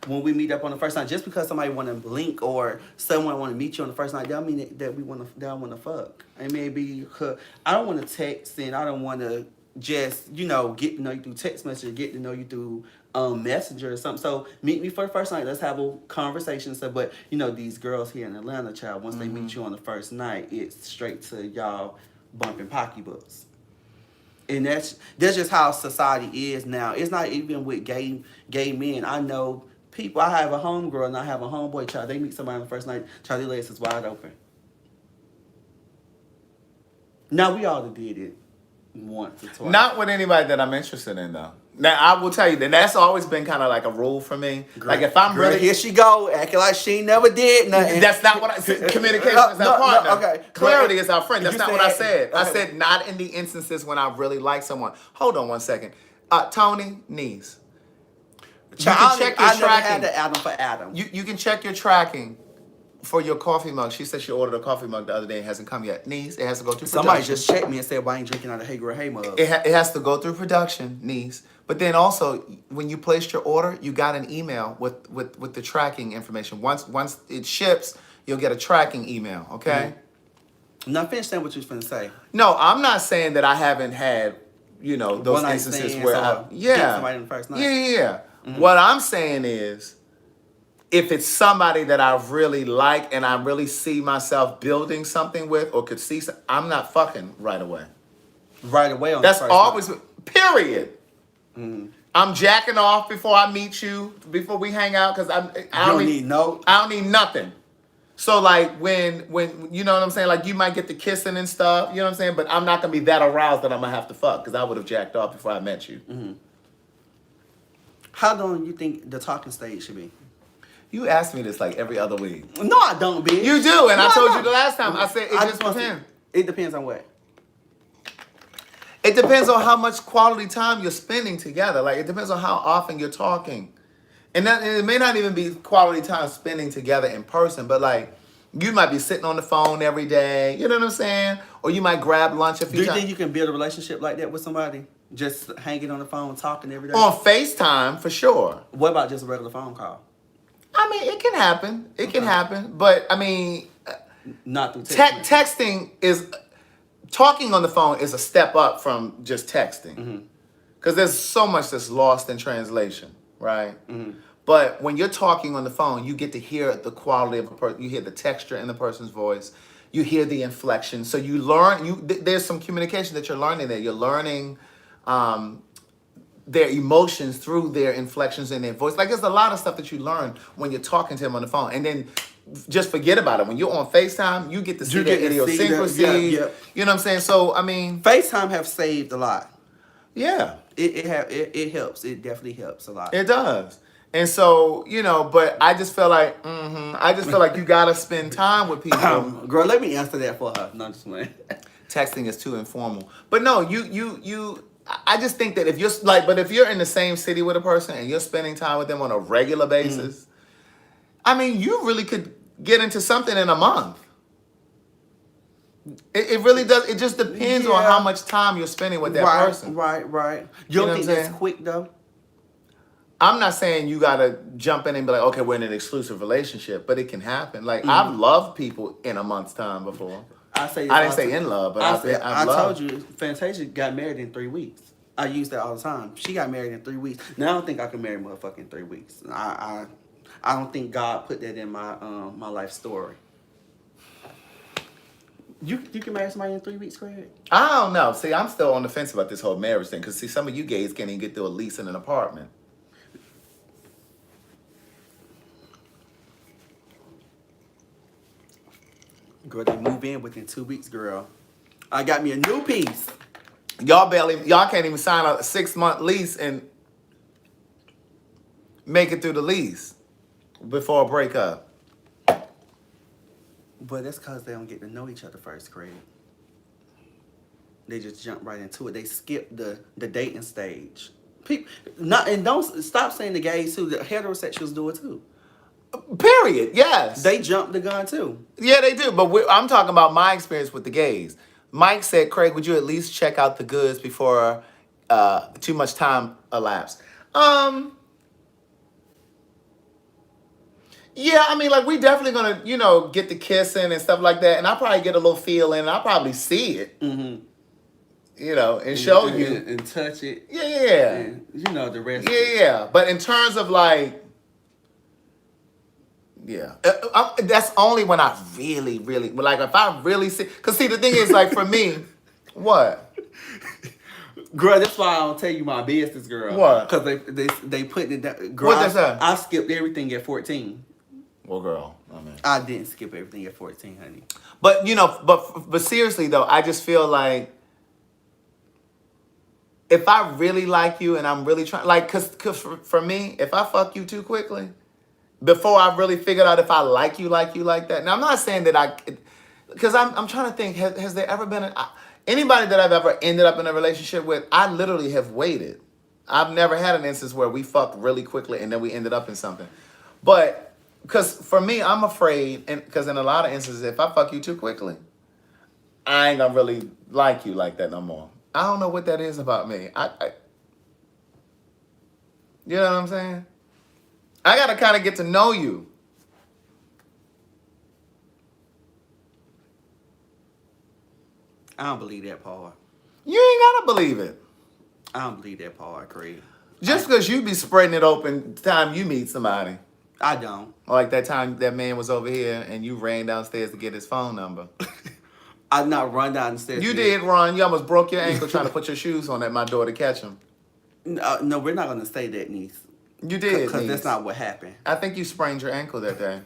when we meet up on the first night, just because somebody want to blink or someone want to meet you on the first night, that don't mean that we want to fuck. And maybe I don't want to text, and I don't want to just get to know you through text message, get to know you through Messenger or something. So meet me for the first night. Let's have a conversation. So, but these girls here in Atlanta, child, once they meet you on the first night, it's straight to y'all bumping pocketbooks. And that's just how society is now. It's not even with gay men. I know people. I have a homegirl and I have a homeboy. Child, they meet somebody on the first night. Child, their legs is wide open. Now we all did it once or twice. Not with anybody that I'm interested in, though. Now I will tell you that that's always been kind of like a rule for me. Like if I'm really here, she go acting like she never did nothing. That's not what I said. Communication is our partner. Okay. Clarity is our friend. That's not what I said. I said not in the instances when I really like someone. Hold on one second. Tony, knees. You can check your tracking. I never had the Adam for Adam. You can check your tracking for your coffee mug. She said she ordered a coffee mug the other day. It hasn't come yet. Niece, it has to go through production. Somebody just checked me and said, why I ain't drinking out of Hey Girl Hey mug? It has to go through production, niece. But then also, when you placed your order, you got an email with the tracking information. Once it ships, you'll get a tracking email, okay? Now finish saying what you was finna say. No, I'm not saying that I haven't had, those instances where somebody on the first night. Yeah. Mm-hmm. What I'm saying is, if it's somebody that I really like and I really see myself building something with or could see, I'm not fucking right away. Right away on That's the first always, night. Period. Mm-hmm. I'm jacking off before I meet you, before we hang out, because I don't need nothing. So like when you know what I'm saying, like you might get the kissing and stuff, you know what I'm saying, but I'm not gonna be that aroused that I'm gonna have to fuck, because I would have jacked off before I met you. Mm-hmm. How long you think the talking stage should be? You ask me this like every other week. No, I don't, bitch. You do, and I told you the last time. I said it just depends. It depends on what? It depends on how much quality time you're spending together. Like, it depends on how often you're talking. And it may not even be quality time spending together in person, but like, you might be sitting on the phone every day. You know what I'm saying? Or you might grab lunch a few times. Do you think you can build a relationship like that with somebody? Just hanging on the phone, talking every day? On FaceTime, for sure. What about just a regular phone call? I mean, it can happen. It can happen. But, I mean... Not through text. Texting is talking on the phone is a step up from just texting, because there's so much that's lost in translation, right? But when you're talking on the phone, you get to hear the quality of a person. You hear the texture in the person's voice. You hear the inflection. So you learn. There's some communication that you're learning there. You're learning their emotions through their inflections in their voice. Like, there's a lot of stuff that you learn when you're talking to them on the phone. And then just forget about it. When you're on FaceTime, you get to see their idiosyncrasies. You know what I'm saying? So, I mean, FaceTime have saved a lot. Yeah. It helps. It definitely helps a lot. It does. And so, but I just feel like, you gotta spend time with people. Girl, let me answer that for her. No, just playing. Texting is too informal. But no, I just think that if you're in the same city with a person and you're spending time with them on a regular basis, I mean, you really could get into something in a month. It really does. It just depends on how much time you're spending with that person. Right. You don't think that's quick though? I'm not saying you gotta jump in and be like, okay, we're in an exclusive relationship, but it can happen. Like, I've loved people in a month's time before. I didn't say in love, but I told you, Fantasia got married in 3 weeks. I use that all the time. She got married in 3 weeks. Now I don't think I can marry motherfucker in 3 weeks. I don't think God put that in my my life story. You can marry somebody in 3 weeks, Craig? I don't know. See, I'm still on the fence about this whole marriage thing, because some of you gays can't even get through a lease in an apartment. Girl, they move in within 2 weeks, girl. I got me a new piece. Y'all can't even sign a 6-month lease and make it through the lease before a breakup. But that's because they don't get to know each other first, Craig. They just jump right into it. They skip the dating stage. Don't stop saying the gays too. The heterosexuals do it too. Period. Yes. They jump the gun too. Yeah, they do. But I'm talking about my experience with the gays. Mike said, Craig, would you at least check out the goods before too much time elapsed? Yeah, I mean, like, we definitely gonna, get the kissing and stuff like that, and I'll probably get a little feel in, and I'll probably see it. And show you. And touch it. Yeah. And the rest. Yeah. But in terms of, like, yeah. That's only when I really, really, like, if I really see, because, see, the thing is, like, for me, what? Girl, that's why I don't tell you my business, girl. What? Because they put it down. Girl, what they say? I skipped everything at 14. Well, girl, I mean, I didn't skip everything at 14, honey. But, but seriously, though, I just feel like if I really like you and I'm really trying, like, because for me, if I fuck you too quickly, before I really figured out if I like you like that. Now, I'm not saying that because I'm trying to think, has there ever been anybody that I've ever ended up in a relationship with, I literally have waited. I've never had an instance where we fucked really quickly and then we ended up in something. But, because for me, I'm afraid, because in a lot of instances, if I fuck you too quickly, I ain't gonna really like you like that no more. I don't know what that is about me. You know what I'm saying? I gotta kind of get to know you. I don't believe that part. You ain't gotta believe it. I don't believe that part, Craig. Just because you be spreading it open time you meet somebody. I don't. Like that time that man was over here and you ran downstairs to get his phone number. I not run down the stairs. You did run. You almost broke your ankle trying to put your shoes on at my door to catch him. No, we're not going to say that, niece. You did, because that's not what happened. I think you sprained your ankle that day.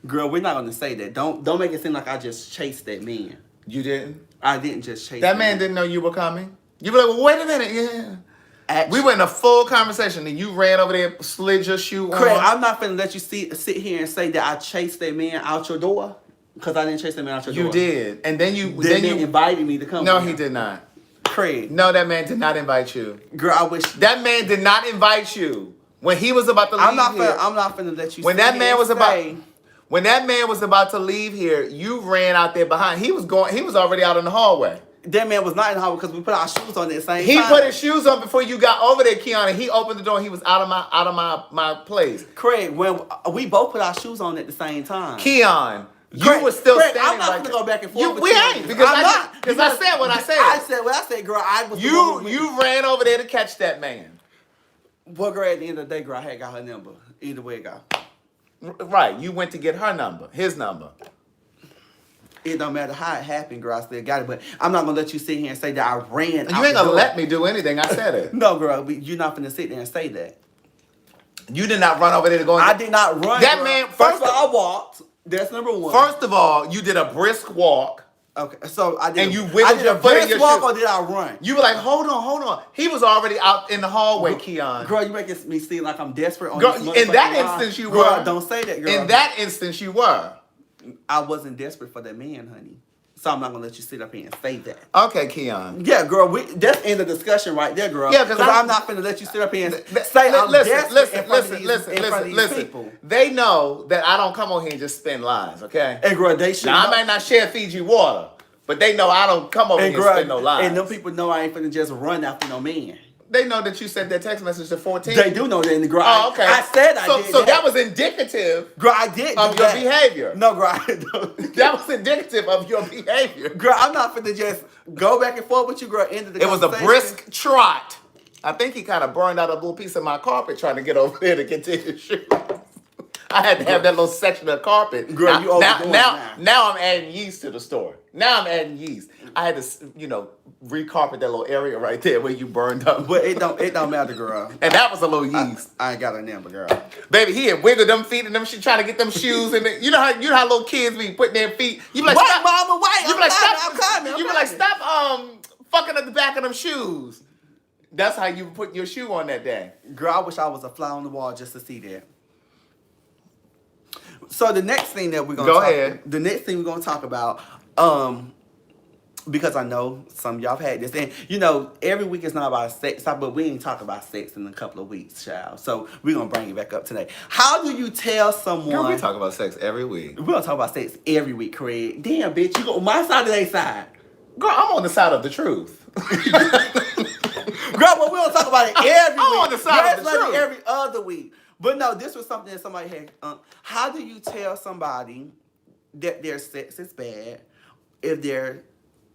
Girl, we're not going to say that. Don't make it seem like I just chased that man. You didn't? I didn't just chase that man. Didn't know you were coming? You were like, well, wait a minute, yeah. Actually, we went in a full conversation and you ran over there, slid your shoe on. Craig, I'm not finna let you sit here and say that I chased that man out your door, because I didn't chase that man out your door. You did. And then you invited me to come. No, he did not. Craig. No, that man did not invite you. Girl, I wish. That man did not invite you. When he was about to leave I'm not finna let you when that man was about to leave here, you ran out there behind. He was already out in the hallway. That man was not in the hallway because we put our shoes on at the same time. He put his shoes on before you got over there, Keon, and he opened the door and he was out of my place. Craig, when we both put our shoes on at the same time. Keon, Craig, you were still Craig, standing I'm not right gonna go back and forth with we you. ain't, because I said what I said. I said what I said, girl. I was you ran over there to catch that man. Well, girl, at the end of the day, girl, I had got her number. Either way it go. Right, you went to get her number, his number. It don't matter how it happened, girl. I still got it. But I'm not gonna let you sit here and say that I ran. You ain't gonna let me do anything. I said it. No, girl, but you're not gonna sit there and say that. You did not run over there to go. I did not run. That girl. man. First of all, I walked. That's number one. First of all, you did a brisk walk. Okay, so I did. And you wiggled your foot in your walk shoe. or did I run? You were like, hold on. He was already out in the hallway, Keon. Girl, you making me seem like I'm desperate on girl, this in that instance, you were. Girl, don't say that, girl. In that instance, you were. I wasn't desperate for that man, honey. So I'm not gonna let you sit up here and say that. Okay, Keon. Yeah, girl, that's end of discussion right there, girl. Yeah, because I'm not gonna let you sit up here and say I'm listen. people. They know that I don't come on here and just spin lies, okay? And girl, they should. Now I might not share Fiji water, but they know I don't come over here and spin no lies. And them people know I ain't finna just run after no man. They know that you sent that text message to 14. They do know that in the girl. Oh, okay. I said I did. So that was indicative. Girl, I did of your behavior. No, girl, I don't. That was indicative of your behavior. Girl, I'm not finna just go back and forth with you, girl. End of the It was a brisk trot. I think he kind of burned out a little piece of my carpet trying to get over there to get to his shoes. I had to have that little section of carpet. Girl, now I'm adding yeast to the story. Now I'm adding yeast. I had to, recarpet that little area right there where you burned up. But it don't matter, girl. And that was a little yeast. I ain't got a number, girl. Baby, he had wiggled them feet and them. She trying to get them shoes and you know how little kids be putting their feet. You be like, wait, stop, mama, wait. You be like, I'm coming. You be like, stop, fucking at the back of them shoes. That's how you put your shoe on that day. Girl, I wish I was a fly on the wall just to see that. So the next thing that we're gonna talk about, because I know some of y'all have had this, and every week is not about sex, but we ain't talk about sex in a couple of weeks, child. So we're gonna bring it back up today. How do you tell someone? Girl, we talk about sex every week. We're gonna talk about sex every week, Craig. Damn, bitch, you go on my side or their side? Girl, I'm on the side of the truth. Girl, but we don't talk about it every week. I'm on the side of the truth. Every other week. But no, this was something that somebody had. How do you tell somebody that their sex is bad if their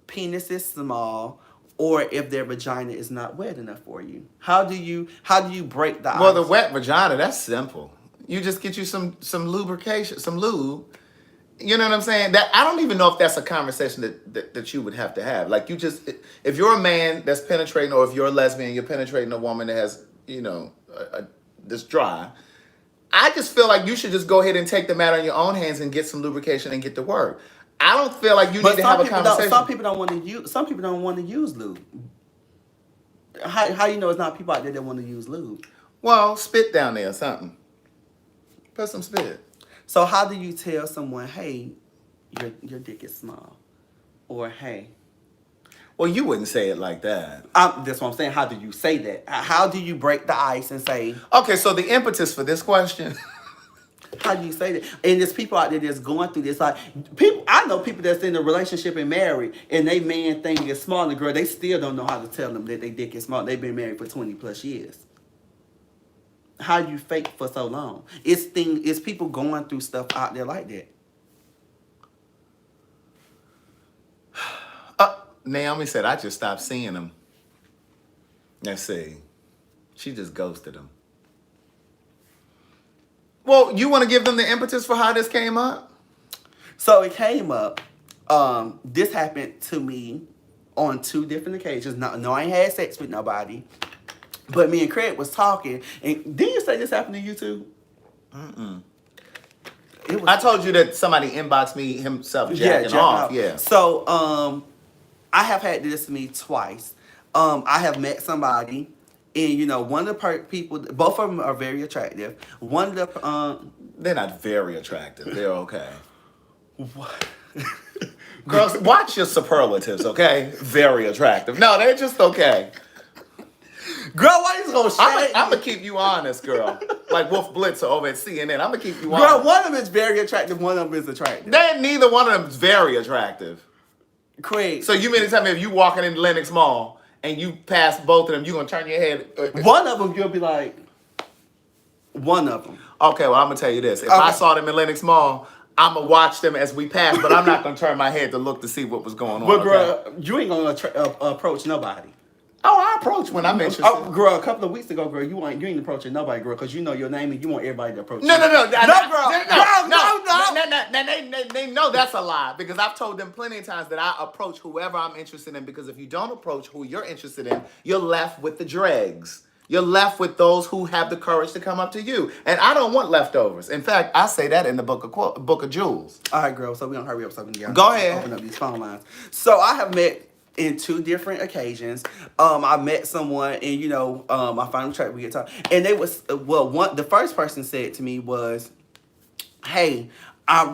penis is small or if their vagina is not wet enough for you? How do you break the ice? Well, the wet vagina, that's simple. You just get you some lubrication, some lube. You know what I'm saying? That I don't even know if that's a conversation that you would have to have. Like, you just, if you're a man that's penetrating, or if you're a lesbian, you're penetrating a woman that has, this dry. I just feel like you should just go ahead and take the matter in your own hands and get some lubrication and get to work. I don't feel like you need to have a conversation. Some people don't want to use. Some people don't want to use lube. How you know it's not people out there that want to use lube? Well, spit down there or something. Put some spit. So how do you tell someone, hey, your dick is small, or hey? Well, you wouldn't say it like that. That's what I'm saying. How do you say that? How do you break the ice and say? Okay, so the impetus for this question. How do you say that? And there's people out there that's going through this. Like, people, I know people that's in a relationship and married, and they man thing is small, and the girl, they still don't know how to tell them that they dick is small. They've been married for 20 plus years. How you fake for so long? It's people going through stuff out there like that. Naomi said, I just stopped seeing him. Let's see. She just ghosted him. Well, you want to give them the impetus for how this came up? So it came up. This happened to me on 2 different occasions. No, I ain't had sex with nobody. But me and Craig was talking. And didn't you say this happened to you too? Mm-mm. I told you that somebody inboxed me himself jacking off. Yeah. So, I have had this to me twice. I have met somebody, and one of the people, both of them are very attractive. One of the they're not very attractive. They're okay. What? Girls, watch your superlatives, okay? Very attractive. No, they're just okay. Girl, why you gonna shade? I'm gonna keep you honest, girl. Like Wolf Blitzer over at CNN. I'm gonna keep you honest. Girl, one of them is very attractive. One of them is attractive. Neither one of them is very attractive. Craig. So you mean to tell me if you walking in Lenox Mall and you pass both of them, you gonna turn your head? One of them, you'll be like, one of them. Okay, well, I'm gonna tell you this. If I saw them in Lenox Mall, I'm gonna watch them as we pass, but I'm not gonna turn my head to look to see what was going on. But girl, you ain't gonna approach nobody. Oh, I approach when I'm interested. Oh, girl, a couple of weeks ago, girl, you ain't approaching nobody, girl, because you know your name and you want everybody to approach you. No, they know that's a lie because I've told them plenty of times that I approach whoever I'm interested in because if you don't approach who you're interested in, you're left with the dregs. You're left with those who have the courage to come up to you. And I don't want leftovers. In fact, I say that in the book of Jewels. All right, girl, so we're going to hurry up so we can go ahead. Open up these phone lines. So I have met in 2 different occasions. I met someone and, you know, I finally tried to get talking. And they was, the first person said to me was, hey,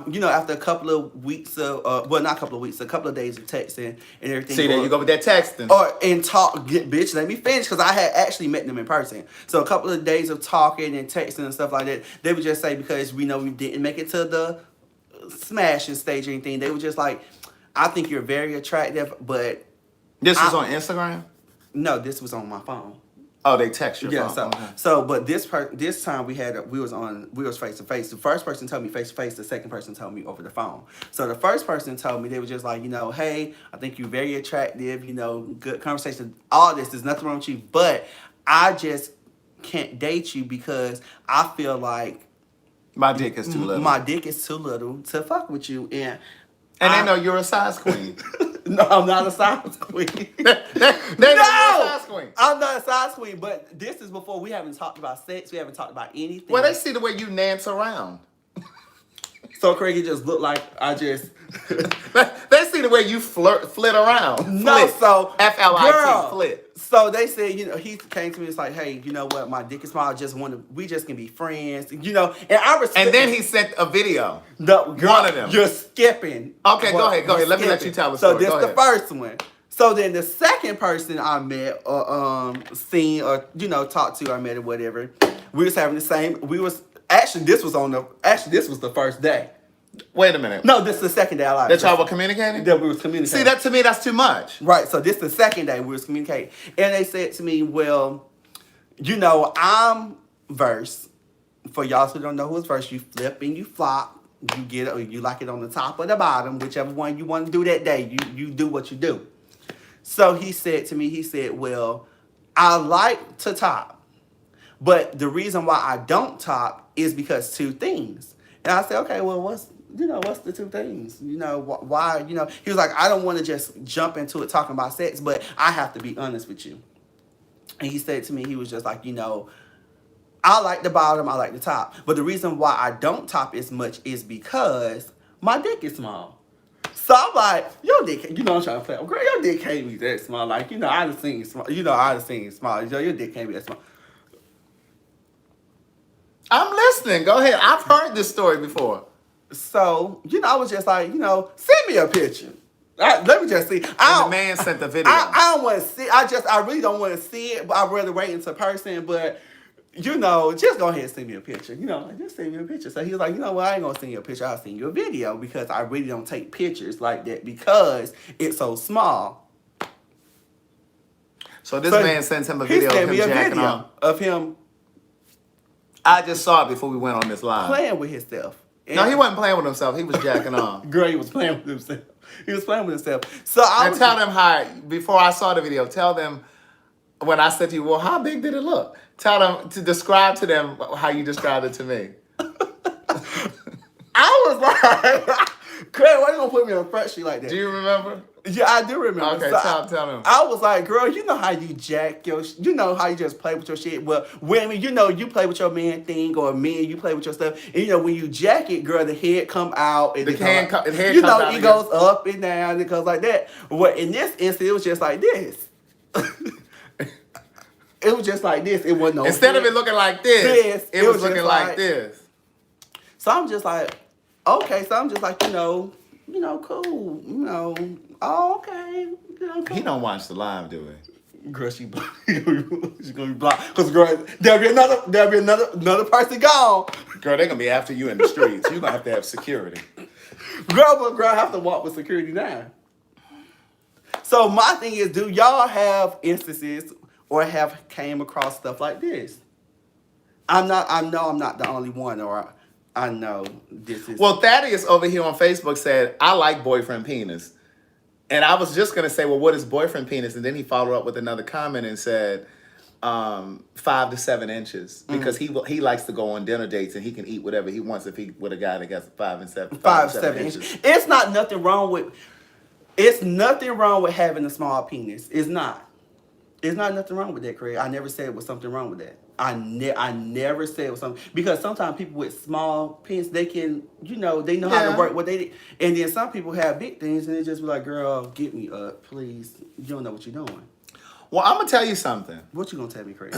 you know, after a couple of weeks of, not a couple of weeks, a couple of days of texting and everything. See, there you go with that texting. Bitch, let me finish, because I had actually met them in person. So a couple of days of talking and texting and stuff like that, they would just say, because we know we didn't make it to the smashing stage or anything, they were just like, I think you're very attractive, but... This was on Instagram? No, this was on my phone. Oh, they text your phone. But this time we was face to face. The first person told me face to face. The second person told me over the phone. So the first person told me, they were just like, you know, hey, I think you're very attractive. You know, good conversation. All this, there's nothing wrong with you, but I just can't date you because I feel like my dick is too little. My dick is too little to fuck with you, and they know you're a size queen. No, I'm not a size queen. They know you're a size queen. I'm not a size queen, but this is before we haven't talked about sex. We haven't talked about anything. Well, they see the way you dance around. So, Craig, it just looked like I just... They see the way you flit around. No, flit. so... F-L-I-T, flit. So they said, you know, he came to me, it's like, hey, you know what, my dick is small, we just can be friends, you know, and I respect... And then he sent a video. No, girl, one of them. You're skipping. Okay, go ahead. Let me let you tell the story. So this is the first one. So then the second person I met or seen or, you know, talked to, I met or whatever, we was having the same, this was the first day. Wait a minute. No, this is the second day I lied. That y'all were communicating? That we was communicating. See, that to me, that's too much. Right, so this is the second day we was communicating. And they said to me, well, you know, I'm verse. For y'all who don't know who's verse, you flip and you flop. You get it, or you like it on the top or the bottom, whichever one you want to do that day. You do what you do. So he said to me, well, I like to top. But the reason why I don't top is because 2 things. And I said, okay, well, what's the 2 things? You know, why, you know, he was like, I don't want to just jump into it talking about sex, but I have to be honest with you. And he said to me, he was just like, you know, I like the bottom, I like the top. But the reason why I don't top as much is because my dick is small. So I'm like, your dick, you know I'm trying to play. Girl, your dick can't be that small. Like, you know, I done seen small. You know, I done seen small. Your dick can't be that small. I'm listening. Go ahead. I've heard this story before. So, you know, I was just like, you know, send me a picture. Let me just see. The man sent the video. I don't want to see. I really don't want to see it. But I'd rather wait into person. But, you know, just go ahead and send me a picture. You know, just send me a picture. So he was like, you know what? I ain't going to send you a picture. I'll send you a video because I really don't take pictures like that because it's so small. So this man sends him a video of him jacking off. Of him. I just saw it before we went on this live. Playing with himself. No, he wasn't playing with himself. He was jacking off. Girl, he was playing with himself. So tell them how, before I saw the video, tell them when I said to you, well, how big did it look? Tell them to describe to them how you described it to me. I was like, Craig, why you gonna put me on a front sheet like that? Do you remember? Yeah, I do remember. Okay, so tell them. I was like, girl, you know how you jack you know how you just play with your shit. But when you know you play with your man thing or men, you play with your stuff, and you know when you jack it, girl, the head come out and the head comes out. You know, it goes up and down and it goes like that. Well, in this instance, it was just like this. It was just like this. It wasn't no. Instead of it looking like this, it was looking like this. So I'm just like, okay. So I'm just like, you know, cool. You know, oh, okay. You know, cool. He don't watch the live, do he? Girl, she's gonna be blocked. Cause girl, there'll be another person gone. Girl, they're gonna be after you in the streets. You're gonna have to have security. Girl, I have to walk with security now. So my thing is, do y'all have instances or have came across stuff like this? I know I'm not the only one, or I know this is. Well, Thaddeus over here on Facebook said, I like boyfriend penis. And I was just going to say, well, what is boyfriend penis? And then he followed up with another comment and said 5 to 7 inches. Because he likes to go on dinner dates and he can eat whatever he wants if he with a guy that got 5 and 7 inches. It's not nothing wrong with. It's nothing wrong with having a small penis. It's not. It's not nothing wrong with that, Craig. I never said it was something wrong with that. I never said it was something, because sometimes people with small penis, they can, they know how to work what they did. And then some people have big things and they just be like, girl, get me up, please. You don't know what you're doing. Well, I'm going to tell you something. What you going to tell me, Craig?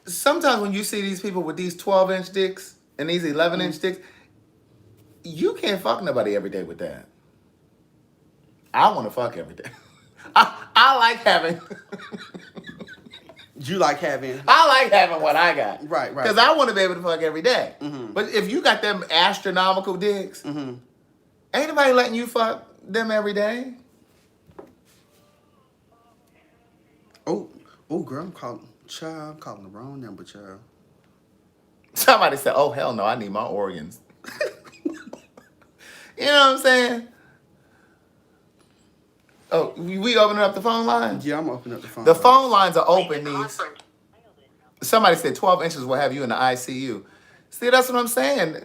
Sometimes when you see these people with these 12-inch dicks and these 11-inch dicks, you can't fuck nobody every day with that. I want to fuck every day. I like having... You like having... I like having what I got. Right. Because I want to be able to fuck every day. Mm-hmm. But if you got them astronomical dicks, ain't nobody letting you fuck them every day. Oh, girl, I'm calling the wrong number, child. Somebody said, oh, hell no, I need my organs. You know what I'm saying? Oh, we opening up the phone line? Yeah, I'm opening up the phone line. The phone lines are open, these. Somebody said 12 inches will have you in the ICU. See, that's what I'm saying.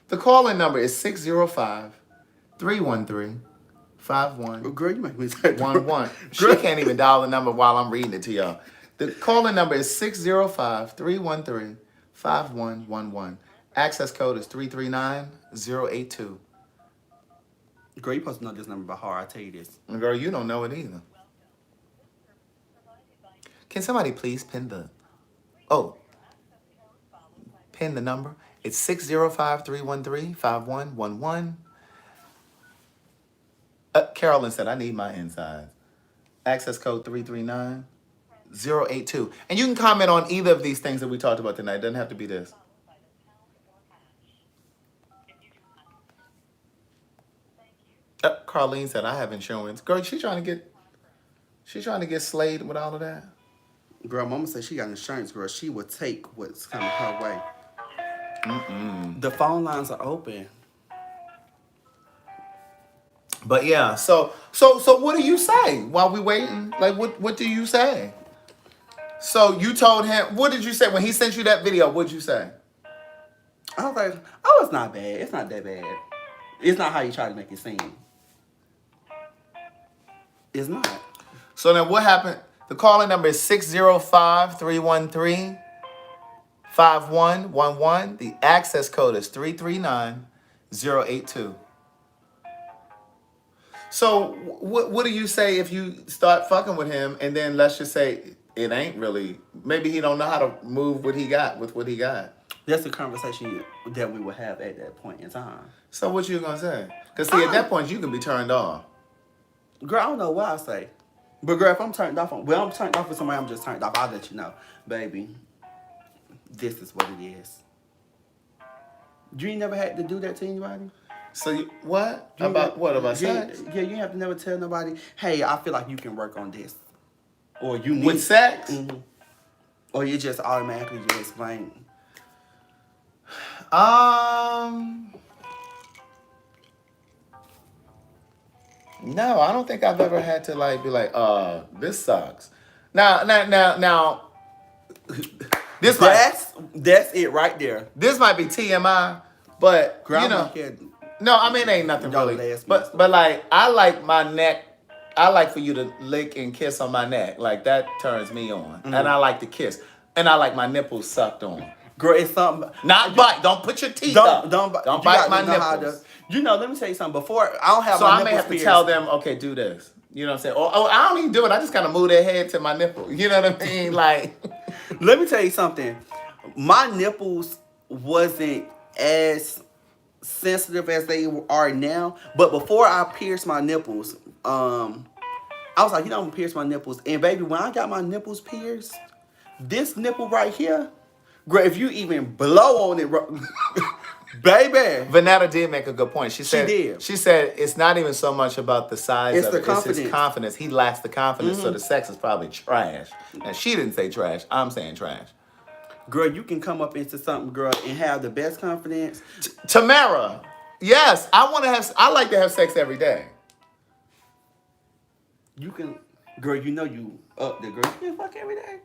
The call-in number is 605-313-5111. Oh, girl, you make me say 11. She can't even dial the number while I'm reading it to y'all. The call-in number is 605-313-5111. Access code is 339082. Girl, you supposed to know this number by heart. I tell you this. Girl, you don't know it either. Can somebody please pin the number? It's 605-313-5111. Carolyn said, I need my insides. Access code 339082. And you can comment on either of these things that we talked about tonight. It doesn't have to be this. Carlene said, I have insurance. Girl, she's trying to get slayed with all of that. Girl, mama said she got insurance, girl. She will take what's coming her way. The phone lines are open. But yeah, so what do you say while we waiting? Like, what do you say? So you told him, what did you say when he sent you that video? What'd you say? I was like, oh, it's not bad. It's not that bad. It's not how you try to make it seem. It's not. So then what happened? The calling number is 605-313-5111. The access code is 339082. So what do you say if you start fucking with him and then let's just say it ain't really, maybe he don't know how to move what he got with what he got? That's the conversation that we will have at that point in time. So what you gonna say? Because see, at that point you can be turned off. Girl, I don't know what I say. But girl, if I'm turned off, I'm turned off with somebody, I'm just turned off. I'll let you know. Baby, this is what it is. You ain't never had to do that to anybody? So what? About sex? Yeah, you have to never tell nobody, hey, I feel like you can work on this. Or you need... With sex? Mm-hmm. Or you just automatically just explain. No, I don't think I've ever had to be like, this sucks. Now, this that's it right there. This might be TMI, but Grandma no, I mean, ain't nothing really. But like, I like my neck. I like for you to lick and kiss on my neck. Like, that turns me on. Mm-hmm. And I like to kiss. And I like my nipples sucked on. Girl, it's something. Not bite. Don't put your teeth up. Don't bite my nipples. Let me tell you something. Before, I don't have so my nipples. So I may have to tell them, okay, do this. You know what I'm saying? Or I don't even do it. I just kind of move their head to my nipple. You know what I mean? Like, let me tell you something. My nipples wasn't as sensitive as they are now. But before I pierced my nipples, I was like, I'm gonna pierce my nipples. And baby, when I got my nipples pierced, this nipple right here, girl, if you even blow on it, Baby. Vanetta did make a good point. She said it's not even so much about the size it's of the it. confidence. It's his confidence. He lacks the confidence, so the sex is probably trash. And she didn't say trash. I'm saying trash. Girl, you can come up into something, girl, and have the best confidence. Tamara, yes, I like to have sex every day. You can, girl, you know you up there, girl. You can fuck every day.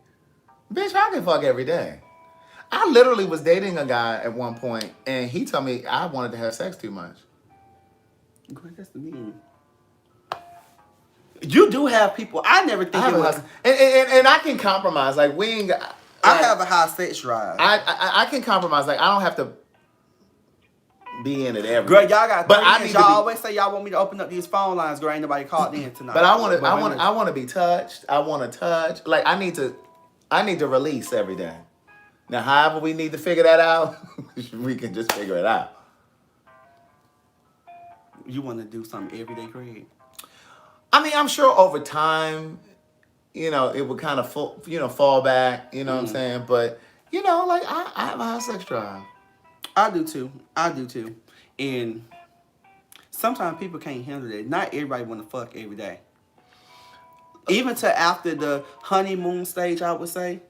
Bitch, I can fuck every day. I literally was dating a guy at one point, and he told me I wanted to have sex too much. Girl, that's the mean. You do have people. I never think it was. And I can compromise. Like, we ain't got... I have a high sex drive. I can compromise. Like, I don't have to be in it every girl, y'all got 30 minutes. Y'all always say y'all want me to open up these phone lines. Girl, ain't nobody called in tonight. But I want to be touched. I want to touch. Like, I need to release every day. Now, however we need to figure that out, we can just figure it out. You want to do something every day, Craig? I mean, I'm sure over time, it would kind of fall back. You know what I'm saying? But like I have a high sex drive. I do too. And sometimes people can't handle it. Not everybody want to fuck every day. Even to after the honeymoon stage, I would say.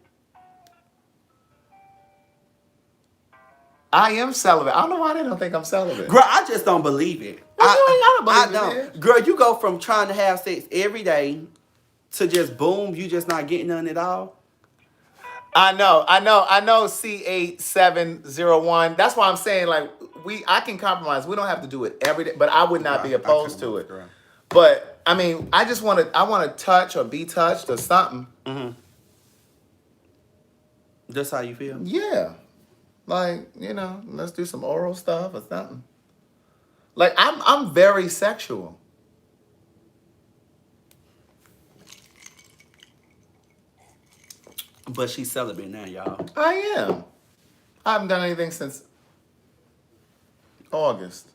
I am celibate. I don't know why they don't think I'm celibate. Girl, I just don't believe it. I don't. Girl, you go from trying to have sex every day to just boom, you just not getting none at all. I know. C8701. That's why I'm saying, like, I can compromise. We don't have to do it every day, but I would not be opposed to it. Girl. But I mean, I want to touch or be touched or something. Mm-hmm. That's how you feel? Yeah. Like, let's do some oral stuff or something. Like, I'm very sexual. But she's celibate now, y'all. I am. I haven't done anything since August.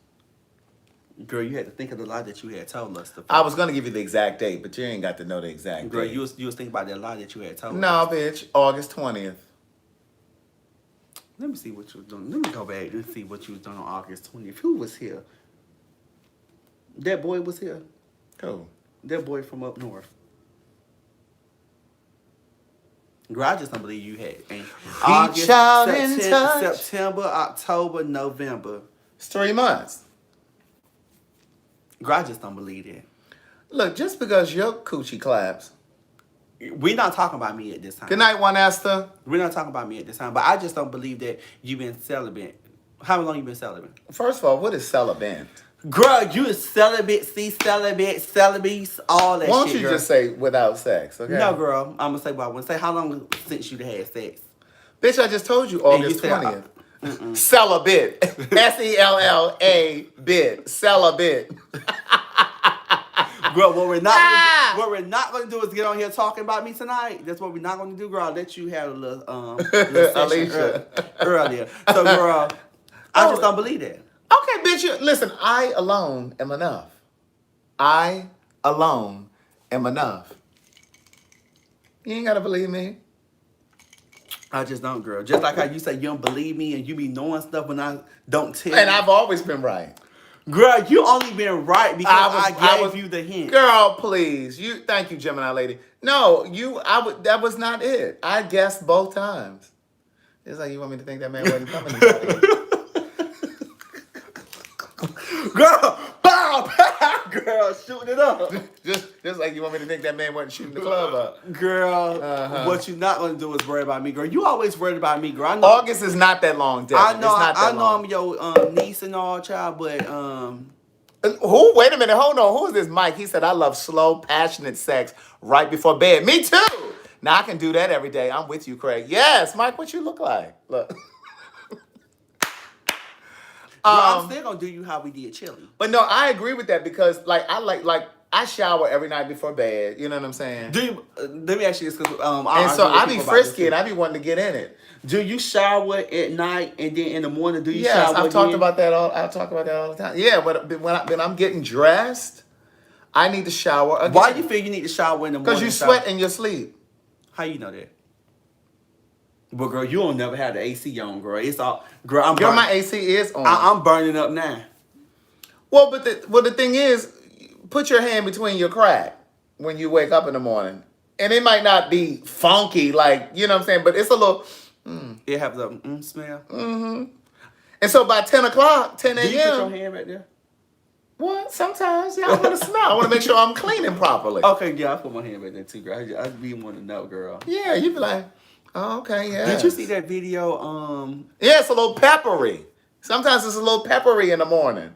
Girl, you had to think of the lie that you had told us. I was going to give you the exact date, but you ain't got to know the exact date. Girl, you was thinking about that lie that you had told us. No, bitch. August 20th. Let me see what you was doing. Let me go back and see what you was doing on August 20th. Who was here? That boy was here. Who? That boy from up north. Girl, I just don't believe you had. Reach out and touch. September, October, November. It's 3 months. Girl, I just don't believe that. Look, just because your coochie claps. We're not talking about me at this time. Good night, Juan Esther. We're not talking about me at this time. But I just don't believe that you've been celibate. How long you been celibate? First of all, what is celibate? Girl, you is celibacy, celibates, all that shit. Why don't you just say without sex, okay? No, girl. I'm going to say what I want to say. How long since you had sex? Bitch, I just told you August 20th. Celibate. S-E-L-L-A bit. Celibate. Girl, what we're not going to do is get on here talking about me tonight. That's what we're not going to do, girl. I'll let you have a little session earlier. So, girl, I just don't believe that. Okay, bitch. Listen, I alone am enough. I alone am enough. You ain't got to believe me. I just don't, girl. Just like how you say you don't believe me and you be knowing stuff when I don't tell you. And I've always been right. Girl, you only been right because I gave you the hint. Girl, please. Thank you, Gemini lady. No, that was not it. I guessed both times. It's like you want me to think that man wasn't coming to Girl, pow, pow, girl, shooting it up. Just like you want me to think that man wasn't shooting the club up. Girl, what you not gonna do is worry about me, girl. You always worried about me, girl. I know, August is not that long, Devin. I know I'm your niece and all, child, but Who? Wait a minute, hold on. Who is this Mike? He said, I love slow, passionate sex right before bed. Me too. Now I can do that every day. I'm with you, Craig. Yes, Mike, what you look like? Look. I'm still gonna do you how we did chilling. But no, I agree with that because I shower every night before bed. You know what I'm saying? Let me ask you this, because I be frisky and I be wanting to get in it. Do you shower at night and then in the morning do you shower? Yes, I talk about that all the time. Yeah, but when I'm getting dressed, I need to shower again. Why do you feel you need to shower in the morning? Because you sweat in your sleep. How you know that? But girl, you don't never have the AC on, girl. It's all, girl. My AC is on. I'm burning up now. Well, but the thing is, put your hand between your crack when you wake up in the morning, and it might not be funky, like, you know what I'm saying, but it's a little. It have the smell. Mm-hmm. And so by 10 o'clock, 10 a.m. Do you put your hand right there? What? Sometimes, yeah, I want to smell. I want to make sure I'm cleaning properly. Okay, yeah, I put my hand right there too, girl. I really want to know, girl. Yeah, you be like, oh, okay, yeah. Did you see that video? Yeah, it's a little peppery. Sometimes it's a little peppery in the morning.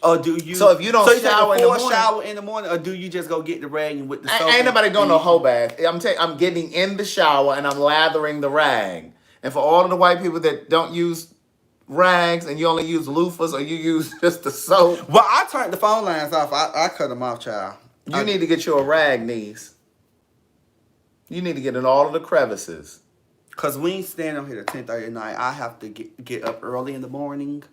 Or do you? So if you don't shower in the morning, shower in the morning, or do you just go get the rag and with the soap? Ain't nobody doing no whole bath. I'm getting in the shower and I'm lathering the rag. And for all of the white people that don't use rags and you only use loofahs or you use just the soap. Well, I turned the phone lines off. I cut them off, child. You need to get you a rag, niece. You need to get in all of the crevices. Cause we ain't staying on here till 10:30 at night. I have to get up early in the morning.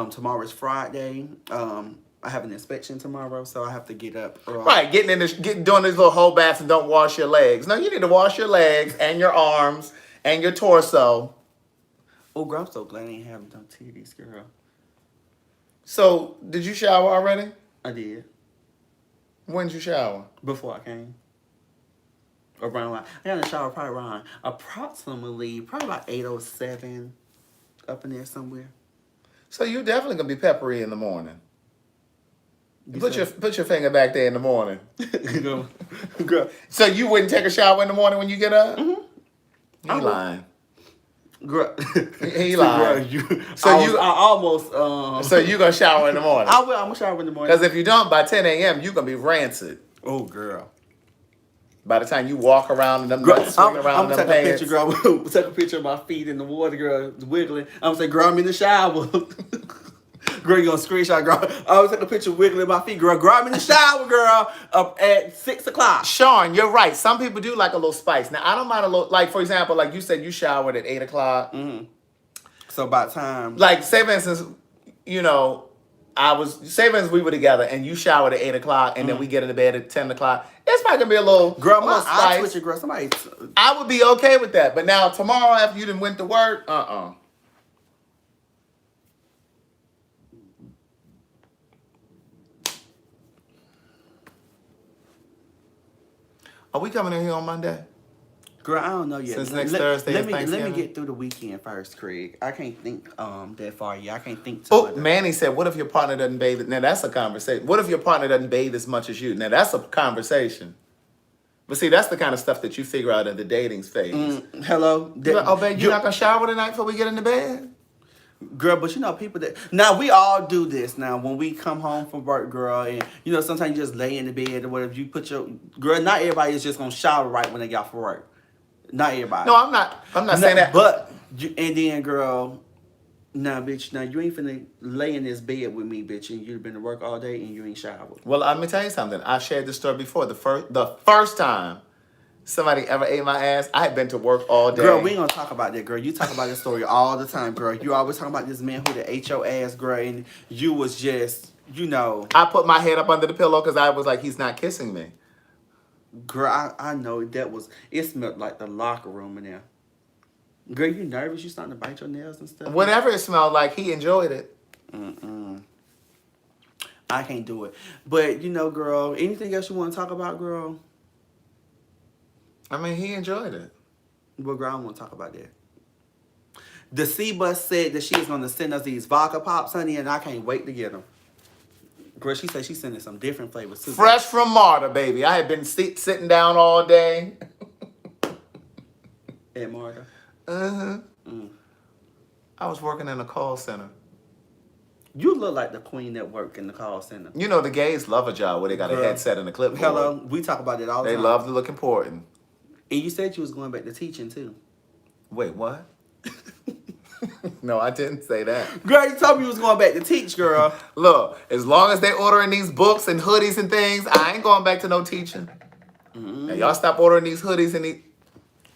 Tomorrow is Friday. I have an inspection tomorrow, so I have to get up early. Right, doing these little whole baths and don't wash your legs. No, you need to wash your legs and your arms and your torso. Oh, girl, I'm so glad I ain't having no titties, girl. So, did you shower already? I did. When did you shower? Before I came. Around I got in the shower probably around approximately about 8:07, up in there somewhere. So you definitely gonna be peppery in the morning. Put your finger back there in the morning. Girl. So you wouldn't take a shower in the morning when you get up? Mm-hmm. He lying. Girl. He lying. I almost. So you gonna shower in the morning? I will. I'm gonna shower in the morning. Because if you don't, by 10 a.m. you gonna be rancid. Oh, girl. By the time you walk around and them nuts swing around them pants. Picture, girl. Take a picture of my feet in the water, girl, wiggling. I'm gonna say, girl, I'm in the shower. Girl, you gonna screenshot, girl. I always take a picture wiggling my feet, girl. Girl, I'm in the shower, girl, up at 6 o'clock. Sean, you're right. Some people do like a little spice. Now, I don't mind a little, like, for example, like you said, you showered at 8 o'clock. Mm-hmm. So by the time... Like, say, for instance, you know, we were together and you showered at 8 o'clock and then we get into bed at 10 o'clock. It's probably gonna be a little, girl, my eye twitching, girl. Somebody... I would be okay with that. But now, tomorrow after you done went to work, Are we coming in here on Monday? Girl, I don't know yet. Since next Thursday is Let Thanksgiving. me get through the weekend first, Craig. I can't think that far yet. I can't think too much. Manny said, what if your partner doesn't bathe? Now, that's a conversation. What if your partner doesn't bathe as much as you? Now, that's a conversation. But see, that's the kind of stuff that you figure out in the dating phase. Hello? Babe, you're not going to shower tonight before we get into bed? Girl, but you know, people that... Now, we all do this now. When we come home from work, girl, and, you know, sometimes you just lay in the bed or whatever. You put your... Girl, not everybody is just going to shower right when they got for work. Not everybody. No, I'm not saying that. But, and then, girl, nah, bitch, now you ain't finna lay in this bed with me, bitch, and you've been to work all day and you ain't showered. Well, let me tell you something. I shared this story before. The first time somebody ever ate my ass, I had been to work all day. Girl, we ain't gonna talk about that, girl. You talk about this story all the time, girl. You always talking about this man who ate your ass, girl, and you was just, you know. I put my head up under the pillow because I was like, he's not kissing me. Girl, I know it smelled like the locker room in there. Girl, you nervous? You starting to bite your nails and stuff? Whatever it smelled like, he enjoyed it. I can't do it. But, you know, girl, anything else you want to talk about, girl? I mean, he enjoyed it. Well, girl, I don't want to talk about that. The C-Bus said that she is going to send us these vodka pops, honey, and I can't wait to get them. Girl, she said she's sending some different flavors, too. Fresh from Marta, baby. I had been sitting down all day. At Marta? I was working in a call center. You look like the queen that worked in the call center. You know, the gays love a job where they got a headset and a clipboard. Hello, we talk about it all the time. They love to look important. And you said you was going back to teaching, too. Wait, what? No, I didn't say that. Girl, you told me you was going back to teach, girl. Look, as long as they ordering these books and hoodies and things, I ain't going back to no teaching. Now, y'all stop ordering these hoodies and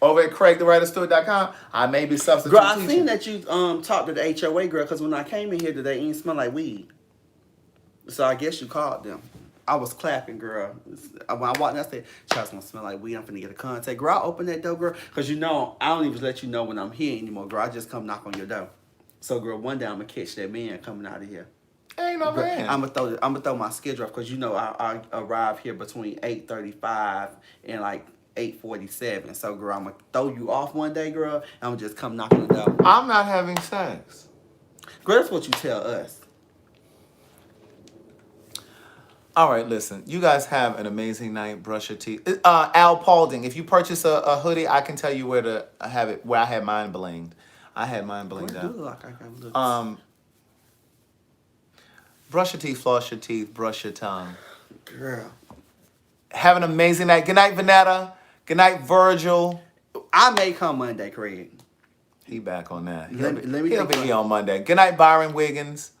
over at TheWriter.com, I may be substitute girl, I teaching. seen that you talked to the HOA, girl, because when I came in here today, it didn't smell like weed. So I guess you called them. I was clapping, girl. When I walked in, I said, "Child's gonna smell like weed. I'm finna get a contact." Girl, I open that door, girl, because you know I don't even let you know when I'm here anymore, girl. I just come knock on your door. So, girl, one day I'm gonna catch that man coming out of here. Ain't no man. I'm gonna throw my schedule off because you know I arrive here between 8:35 and like 8:47. So, girl, I'm gonna throw you off one day, girl. And I'm gonna just come knock on the door. I'm not having sex. Girl, that's what you tell us. All right, listen. You guys have an amazing night. Brush your teeth. Al Paulding, if you purchase a hoodie, I can tell you where to have it. Where I had mine blinged. I had mine blinged out. Brush your teeth, floss your teeth, brush your tongue. Girl. Have an amazing night. Good night, Vanetta. Good night, Virgil. I may come Monday, Craig. He back on that. He'll be here on Monday. Good night, Byron Wiggins.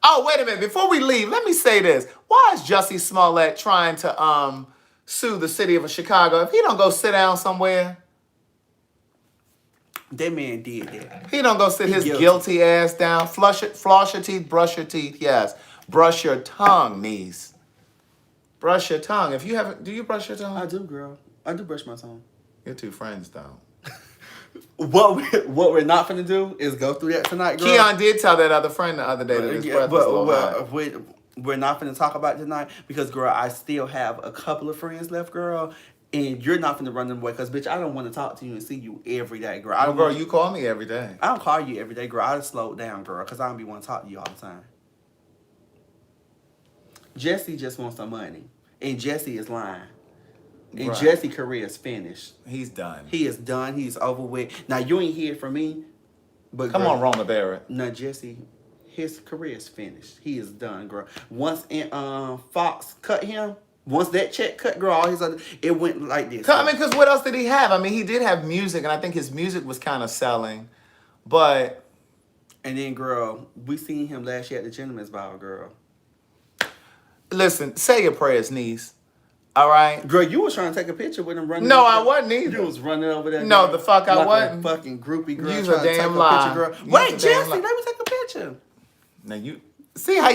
Oh, wait a minute. Before we leave, let me say this. Why is Jussie Smollett trying to sue the city of Chicago? If he don't go sit down somewhere. That man did that. He don't go sit his guilty ass down. Floss your teeth, brush your teeth. Yes. Brush your tongue, niece. Brush your tongue. If you haven't, do you brush your tongue? I do, girl. I do brush my tongue. Your two friends don't. What we're not finna do is go through that tonight, girl. Keon did tell that other friend the other day that his breath was a little high. We're not finna talk about it tonight because, girl, I still have a couple of friends left, girl. And you're not finna run them away because, bitch, I don't want to talk to you and see you every day, girl. Girl, you call me every day. I don't call you every day, girl. I just slow it down, girl, because I don't be wanting to talk to you all the time. Jesse just wants some money. And Jesse is lying. And right. Jesse's career is finished. He's done. He is done. He's over with. Now, you ain't hear from me. But come on, Rona Barrett. No, Jesse, his career is finished. He is done, girl. Once Fox cut him, once that check cut, girl, all his other, it went like this. I mean, because what else did he have? I mean, he did have music, and I think his music was kind of selling. But. And then, girl, we seen him last year at the Gentleman's Ball, girl. Listen, say your prayers, niece. All right? Girl, you was trying to take a picture with him running. No, I wasn't either. You was running over there. No, the fuck I wasn't. Fucking groupie girl. You's a damn lie. Girl. Wait, Jesse, let me take a picture. Now you see how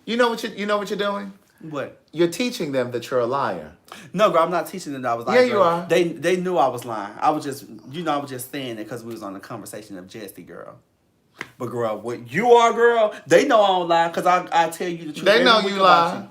you know what you're doing? What? You're teaching them that you're a liar. No, girl, I'm not teaching them that I was lying. Yeah, you are. They knew I was lying. I was just saying it because we was on the conversation of Jesse, girl. But girl, what you are, girl, they know I don't lie because I tell you the truth. They know you lie.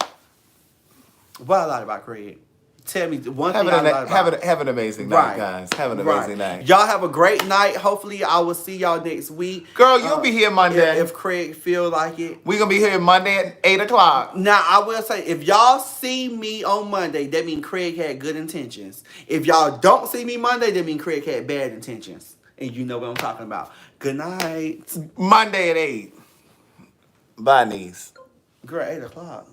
What I lied about, Craig? Tell me one thing I lied about. Have an amazing night, guys. Have an amazing night. Y'all have a great night. Hopefully, I will see y'all next week. Girl, you'll be here Monday. If Craig feel like it. We're going to be here Monday at 8 o'clock. Now, I will say, if y'all see me on Monday, that means Craig had good intentions. If y'all don't see me Monday, that means Craig had bad intentions. And you know what I'm talking about. Good night. Monday at 8. Bye, niece. Girl, 8 o'clock.